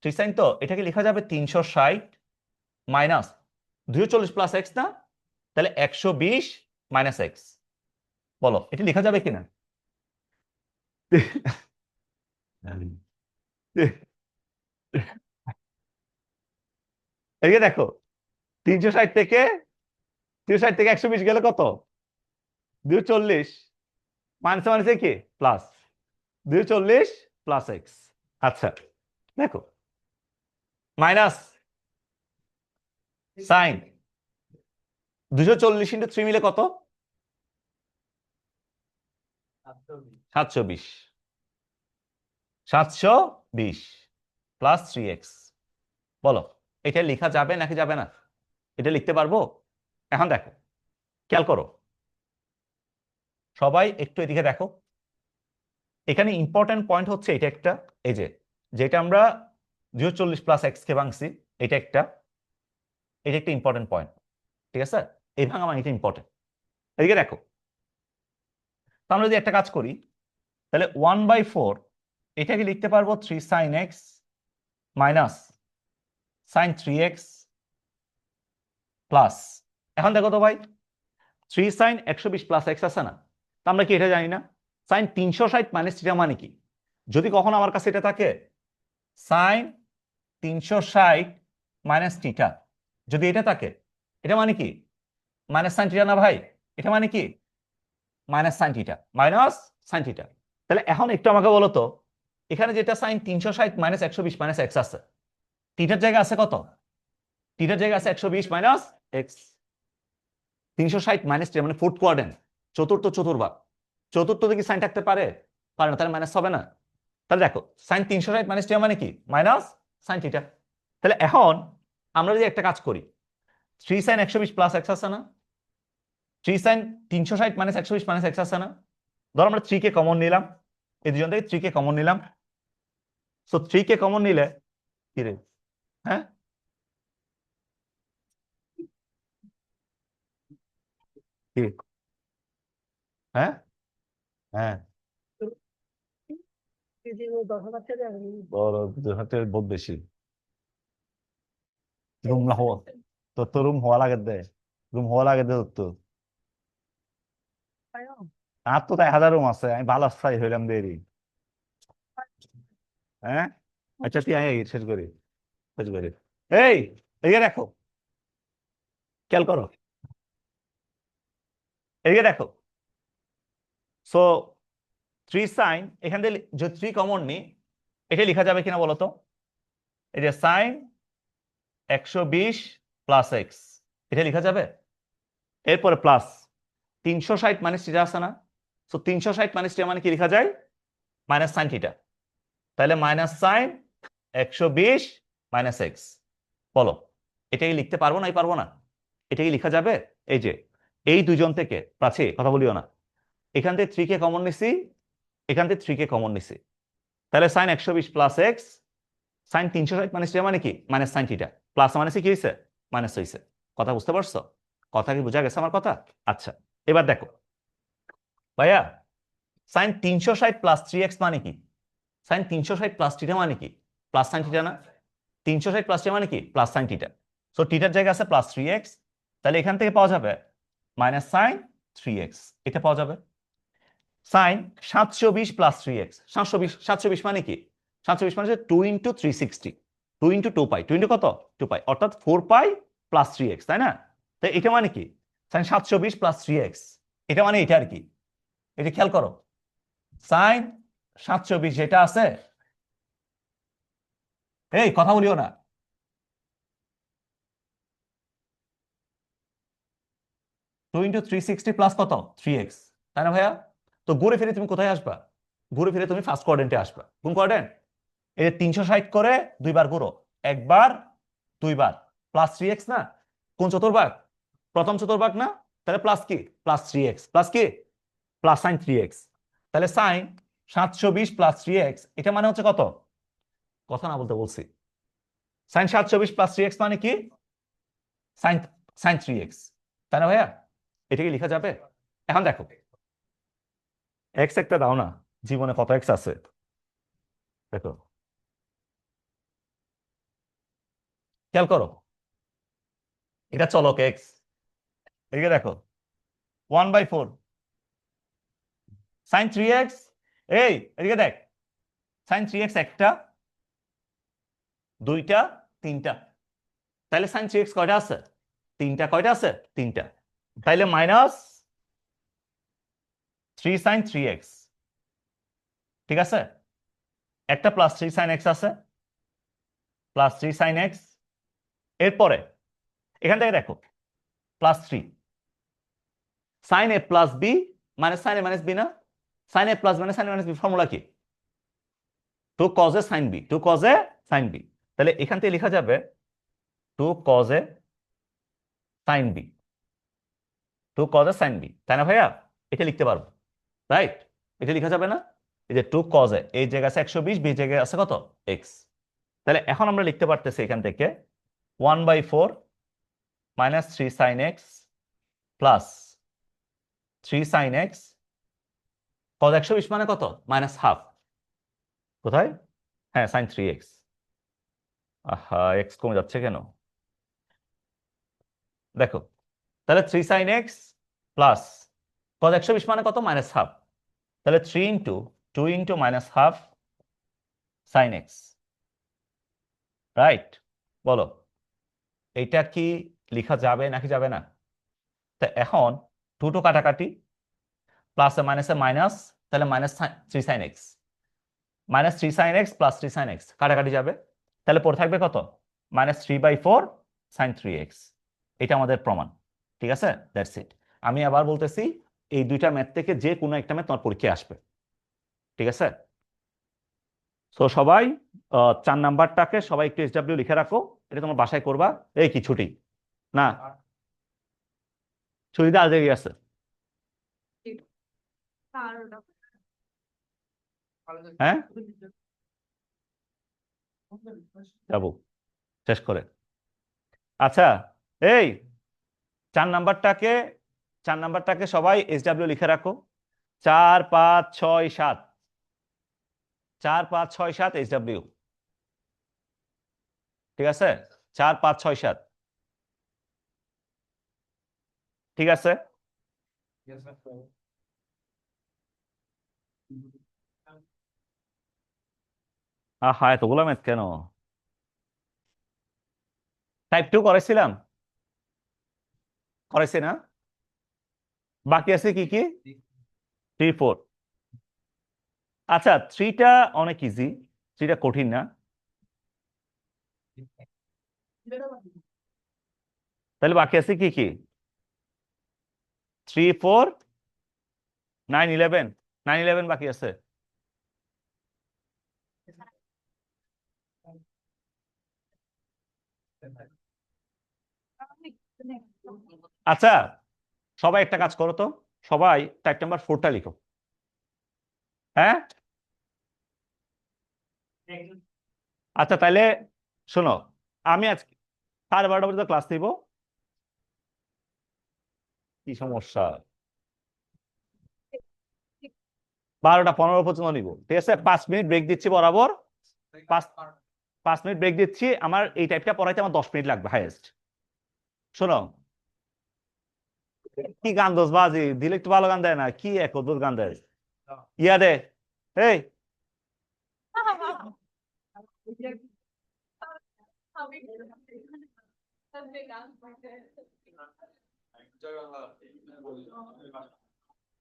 3 sin, তো এটাকে লেখা যাবে 360 মাইনাস 240 + x না, তাহলে 120 - x। বলো, এটা লেখা যাবে কিনা। এই যে দেখো, 360 থেকে 120 গেলে কত, 240, মাইনাসে মাইনাসে কি প্লাস, 240 + x। আচ্ছা দেখো, মাইনাস সাইন 240 × 3 মিলে কত, 720, 720 + 3x। বলো, এটা লেখা যাবে নাকি যাবে না, এটা লিখতে পারবো। এখন দেখো, খেয়াল করো, সবাই একটু এদিকে দেখো, এখানে ইম্পর্টেন্ট পয়েন্ট হচ্ছে এটা একটা, এই যে যেটা আমরা 040 প্লাস এক্স কে ভাঙছি, এটা একটা ইম্পর্টেন্ট পয়েন্ট, ঠিক আছে? এই ভাঙা ভাঙিটা ইম্পর্টেন্ট। এদিকে দেখো, তো আমরা যদি একটা কাজ করি, তাহলে 1/4 এটাকে লিখতে পারবো 3 sine X minus sine 3x plus, এখন দেখো তো ভাই, 3 সাইন 120 প্লাস এক্স আছে না, তো আমরা কি এটা জানি না সাইন 360 মাইনাস থিটা মানে কি? যদি কখনো আমার কাছে এটা থাকে সাইন 360 মাইনাস থিটা, যদি এটা থাকে, এটা মানে কি মাইনাস সাইন থিটা না ভাই? এটা মানে কি minus sine theta, minus sine theta. তাহলে এখন একটু আমাকে বলো তো, এখানে যেটা সাইন 360 মাইনাস 120 মাইনাস এক্স আছে, থিটার জায়গা আছে কত? থিটার জায়গা আছে 120 মাইনাস এক্স। 360 মাইনাস থিটা মানে ফোর্থ কোয়াড্রেন্ট, চতুর্থ চতুর্ভাগ, চতুর্থ কি সাইন থাকতে পারে? পারে না, তাহলে মাইনাস হবে না। তাহলে দেখো সাইন 360 মাইনাস থিটা মানে কি মাইনাস সাইন থিটা। তাহলে এখন আমরা যদি একটা কাজ করি, 3 সাইন 120 প্লাস এক্স আছে না, 3 সাইন 360 মাইনাস 120 মাইনাস এক্স আছে না, ধর আমরা 3 কে কমন নিলাম, এই দুজন থেকে 3 কে কমন নিলাম, সো 3 কে কমন নিলে কি রে, হ্যাঁ কি, হ্যাঁ হ্যাঁ বড়, দুই হাতে বহুত বেশি রুম না হওয়া, তো রুম হওয়া লাগে দে, রুম হওয়া লাগে দে তো, আর তো তাই 1000 রুম আছে, আমি ভালো স্থায়ী হইলাম দেরি, হ্যাঁ আচ্ছা তুই আয় শেষ করি, শেষ করি। এই এই দেখো, খেয়াল করো, এই দেখো, সো 3 সাইন, এখান থেকে যদি 3 কমন নি, এটা লেখা যাবে কিনা বলো তো? এই যে সাইন 120 প্লাস এক্স, এটা লেখা যাবে। এরপরে প্লাস 360 মাইনাস থিটা আছে না, সো 360 মাইনাস থিটা মানে কি লেখা যায় মাইনাস সাইন থিটা, তাহলে মাইনাস সাইন 120 মাইনাস এক্স। বলো এটাই লিখতে পারবো না, পারবো না? এটাই লেখা যাবে। এই যে এই দুজন থেকে প্রাচী কথা বলিও না, এখান থেকে 3 কে কমন নিছি, এখান থেকে 3 কে কমন নিছি, তাহলে sine 120 plus X, sine 360 minus theta মানে কি মাইনাস সাইন থিটা, প্লাস মাইনাসে কি হয়েছে মাইনাস হয়েছে। কথা বুঝতে পারছো? কথা কি বোঝা গেছে আমার কথা? আচ্ছা, এবার দেখো ভাইয়া, সাইন 360 প্লাস 3x মানে কি? সাইন 360 প্লাস থিটা মানে কি প্লাস সাইন থিটা না? 360 প্লাস থিটা মানে কি প্লাস সাইন থিটা, সো থিটার জায়গা আছে প্লাস 3x, তাহলে এখান থেকে পাওয়া যাবে মাইনাস সাইন 3x, এটা পাওয়া যাবে। সাইন 720 প্লাস 3x, 720 মানে কি? 720 মানে 2 ইন্টু 360, 2 ইন্টু 2 পাই, 2 ইন্টু কত 2 পাই, অর্থাৎ 4 পাই প্লাস 3x, তাই না? তাই এটা মানে কি সাইন 720 প্লাস 3x, এটা মানে এটা আর কি, এটা খেয়াল করো, সাইন 720 যেটা আছে, এই কথা বলিও না, 2 ইন্টু 360 প্লাস কত 3x, তাই না ভাইয়া? তো ঘুরে ফিরে তুমি কোথায় আসবা? ঘুরে ফিরে তুমি ফার্স্ট কোয়াড্রেন্টে আসবা। কোন কোয়াড্রেন্ট? এই 360 করে দুইবার ঘুরো, একবার দুইবার, প্লাস 3x না? কোন চতুর্ভাগ? প্রথম চতুর্ভাগ না? তাহলে প্লাস কি প্লাস 3x, প্লাস কি প্লাস সাইন 3x, তাহলে সাইন 720 প্লাস 3x, এটা মানে হচ্ছে কত? কথা না বলতে বলছি, সাইন 720 প্লাস 3x মানে কি সাইন সাইন 3x, তাই না ভাইয়া? এটা কি লেখা যাবে? এখন দেখো এক্স একটা দাও না, জীবনে কত এক্স আছে দেখো, খেয়াল করো, এটা চলক এক্স, এদিকে দেখো 1/4 সাইন 3x, এই এদিকে দেখ, সাইন 3x একটা, দুইটা, তিনটা, তাহলে সাইন 3x কয়টা আছে? তিনটা। কয়টা আছে? তিনটা। তাইলে মাইনাস 3 সাইন 3x, ঠিক আছে, একটা প্লাস 3 সাইন x আছে, প্লাস 3 সাইন x, এরপরে এখান থেকে দেখো plus 3 sine a plus B মানে সাইন a মাইনাস বি না, সাইন a প্লাস মানে sine a minus B, formula কি? Two cos A sine B, two cos A sine B, তাহলে এখান থেকে লেখা যাবে two cos A sine B, two cos A sine B, তাই না ভাইয়া? এটা লিখতে পারবো, রাইট? এটা লেখা যাবে না? এই যে 2 cos এ এই জায়গায় আছে 120, বি জায়গায় আছে কত x। তাহলে এখন আমরা লিখতে পারতেছি এখান থেকে 1/4 minus 3 sin x plus 3 sin x cos 120 মানে কত মাইনাস হাফ, কোথায়, হ্যাঁ sin 3x। আহা x কমে যাচ্ছে কেন, দেখো তাহলে 3 sin x প্লাস cos 120 মানে কত মাইনাস হাফ, তাহলে 3 into 2 into minus half sin x, right. বলো এইটা কি লেখা যাবে নাকি যাবে না? তা এখন 2 টু কাটাকাটি, প্লাস মাইনাসে মাইনাস, তাহলে minus 3 sin x, minus 3 sin x plus 3 sin x কাটাকাটি যাবে, তাহলে পড়ে থাকবে কত মাইনাস 3/4 sin 3x। এটা আমাদের প্রমাণ, ঠিক আছে, দ্যাটস ইট। আমি আবার বলতেছি এই দুইটা ম্যাথ থেকে যে কোনো একটা ম্যাথ তোমার পরীক্ষায় আসবে, ঠিক আছে। তো সবাই 4 নাম্বারটাকে সবাই একটু SW লিখে রাখো, এটা তোমার বাসায় করবা। এই কি ছুটি না, ছুটিতে আজ গেছে, হ্যাঁ যাবো শেষ করে। আচ্ছা এই 4 নাম্বারটাকে, 4 নাম্বারটাকে সবাই SW লিখে রাখো। 4 5 6 7, 4 5 6 7 SW, ঠিক আছে, 4 5 6 7, ঠিক আছে। আহা এতগুলো ম্যাথ কেন, টাইপ 2 করেছিলাম, করেছি না, বাকি আছে কি কি 3 4। আচ্ছা 3টা অনেক ইজি, 3টা কঠিন না, তাহলে বাকি আছে কি কি 3 4 9 11, 9 11 বাকি আছে। আচ্ছা সবাই একটা কাজ করো তো, সবাই টাইপ নাম্বার 4টা লিখো, হ্যাঁ। আচ্ছা তাহলে শোনো, আমি আজকে 12:30 পর্যন্ত ক্লাস নিব। কি সমস্যা, 12:15 পর্যন্ত নিব, ঠিক আছে। 5 মিনিট ব্রেক দিচ্ছি বরাবর, 5 মিনিট ব্রেক দিচ্ছি। আমার এই টাইপটা পড়াইতে আমার 10 মিনিট লাগবে হাইয়েস্ট। শোনো কি গান দোষ বাজি দিলে একটু ভালো গান দেয় না, কি এক অদ্ভুত গান দেয়, ইয়া দে এই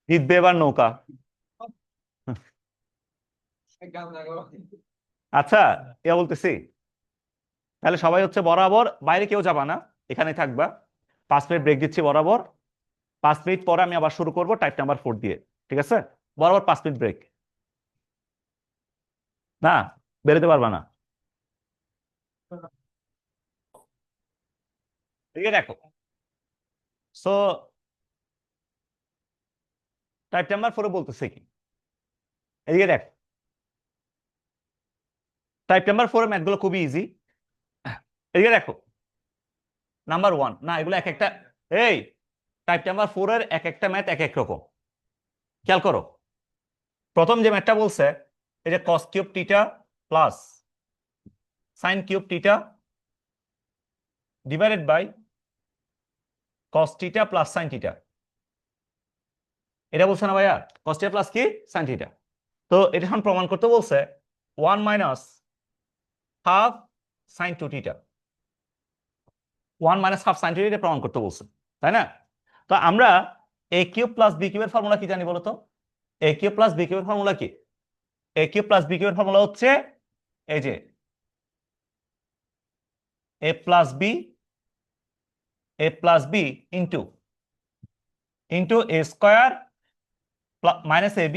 জিতবে এবার নৌকা। আচ্ছা ইয়া বলতেছি, তাহলে সবাই হচ্ছে বরাবর বাইরে কেউ যাবা না, এখানে থাকবা। 5 মিনিট ব্রেক দিচ্ছি বরাবর, 5 মিনিট পরে আমি আবার শুরু করব টাইপ নাম্বার 4 দিয়ে, ঠিক আছে। বরাবর 5 মিনিট ব্রেক, না বেরোতে পারবা না, ঠিক আছে। দেখো সো টাইপ নাম্বার 4 বলতেছে কি, এদিকে দেখ, টাইপ নাম্বার 4 এর ম্যাথগুলো খুবই ইজি। এদিকে দেখো নাম্বার 1 না, এগুলো এক একটা, এই টাইপ নাম্বার 4 এর এক একটা ম্যাথ এক এক রকম, খেয়াল করো। প্রথম যে ম্যাথটা বলছে এই যে cos cube theta plus sin cube theta divided by cos theta plus sin theta, এটা বলছে না ভাইয়া, cos থিটা প্লাস কি sin থিটা। তো এটা এখন প্রমাণ করতে বলছে 1 minus half sin 2 theta, 1 minus half sin 2 theta প্রমাণ করতে বলছে, তাই না। তো আমরা a কিউব প্লাস b কিউবের ফর্মুলা কি জানি বলো তো, a কিউব প্লাস b কিউবের ফর্মুলা কি, a কিউব প্লাস b কিউবের ফর্মুলা হচ্ছে এই যে a plus b into a square minus ab,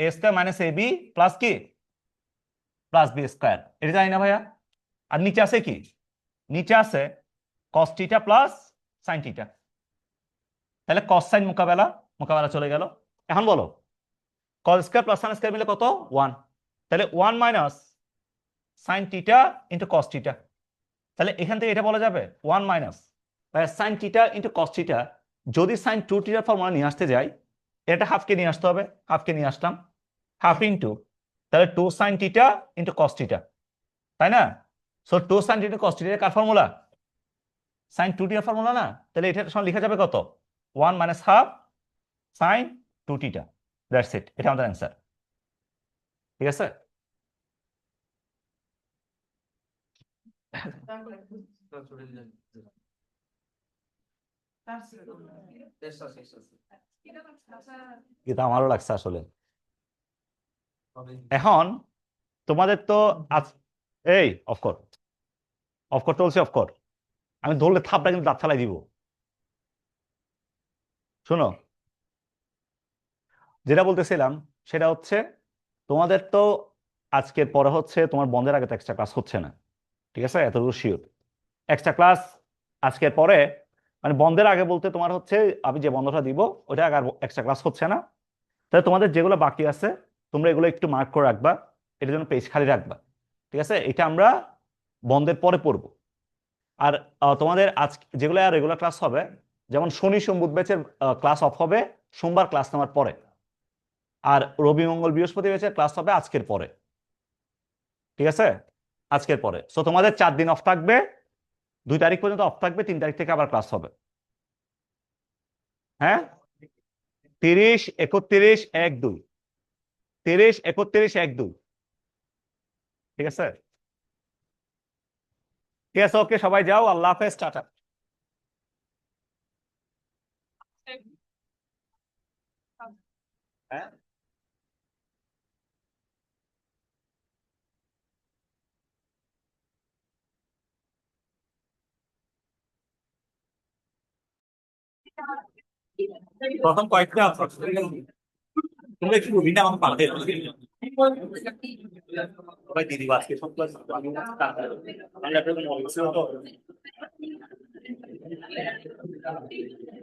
a square minus ab plus কি প্লাস বি স্কোয়ার, এটা জানি না ভাইয়া। আর নিচে আছে কি, নিচে আছে cos theta plus sin theta, তাহলে cos sin মোকাবেলা, মোকাবেলা চলে গেল। এখন বলো cause square plus sine square মিলে কত 1, তাহলে 1 minus sine theta into cos theta. তাহলে এখান থেকে এটা বলা যাবে 1 minus sine theta into cos theta. যদি সাইন 2 থিটার ফর্মুলা নিয়ে আসতে যাই, এটা হাফকে নিয়ে আসতে হবে, হাফকে নিয়ে আসলাম, হাফ ইন্টু তাহলে 2 sine theta into cos theta, তাই না? So 2 sine theta cos theta কার ফর্মুলা? সাইন 2 থিটার ফর্মুলা না? তাহলে এটা সমান লেখা যাবে কত 1 minus half sign 2 theta. That's it, এটা আমাদের অ্যান্সার। ঠিক আছে? এটা আমারও লাগছে আসলে। এখন তোমাদের তো এই অফকোর্স চলছে, অফকোর্স আমি ধরলে থাপটা কিন্তু দাঁত ফেলাই দিব। শোনো, যেটা বলতেছিলাম সেটা হচ্ছে তোমাদের তো আজকের পরে হচ্ছে তোমার বন্ধের আগে তো এক্সট্রা ক্লাস হচ্ছে না, ঠিক আছে? এতটুকু শিওর। এক্সট্রা ক্লাস আজকের পরে মানে বন্ধের আগে বলতে তোমার হচ্ছে আমি যে বন্ধটা দিব ওটা আগে আর এক্সট্রা ক্লাস হচ্ছে না। তাহলে তোমাদের যেগুলো বাকি আছে তোমরা এগুলো একটু মার্ক করে রাখবা, এটার জন্য পেজ খালি রাখবা, ঠিক আছে? এটা আমরা বন্ধের পরে পড়বো। আর তোমাদের আজ যেগুলো আর রেগুলার ক্লাস হবে, যেমন শনি সোম বুধ ব্যাচের ক্লাস অফ হবে সোমবার ক্লাস নেওয়ার পরে, আর রবি মঙ্গল বৃহস্পতি ব্যাচের ক্লাস হবে আজকের পরে, ঠিক আছে? আজকের পরে। সো তোমাদের 4 দিন অফ থাকবে, 2 তারিখ পর্যন্ত অফ থাকবে, 3 তারিখ থেকে আবার ক্লাস হবে। হ্যাঁ, 30 31 1 2, 30 31 1 2, ঠিক আছে? ঠিক আছে, ওকে, সবাই যাও, আল্লাহ হাফেজ, টাটা। হ্যাঁ, প্রথম কয়েকটা তোমরা একটু রুবিনটা আমাকে পাঠাতে সবাই দিদি আজকে সব ক্লাস আমি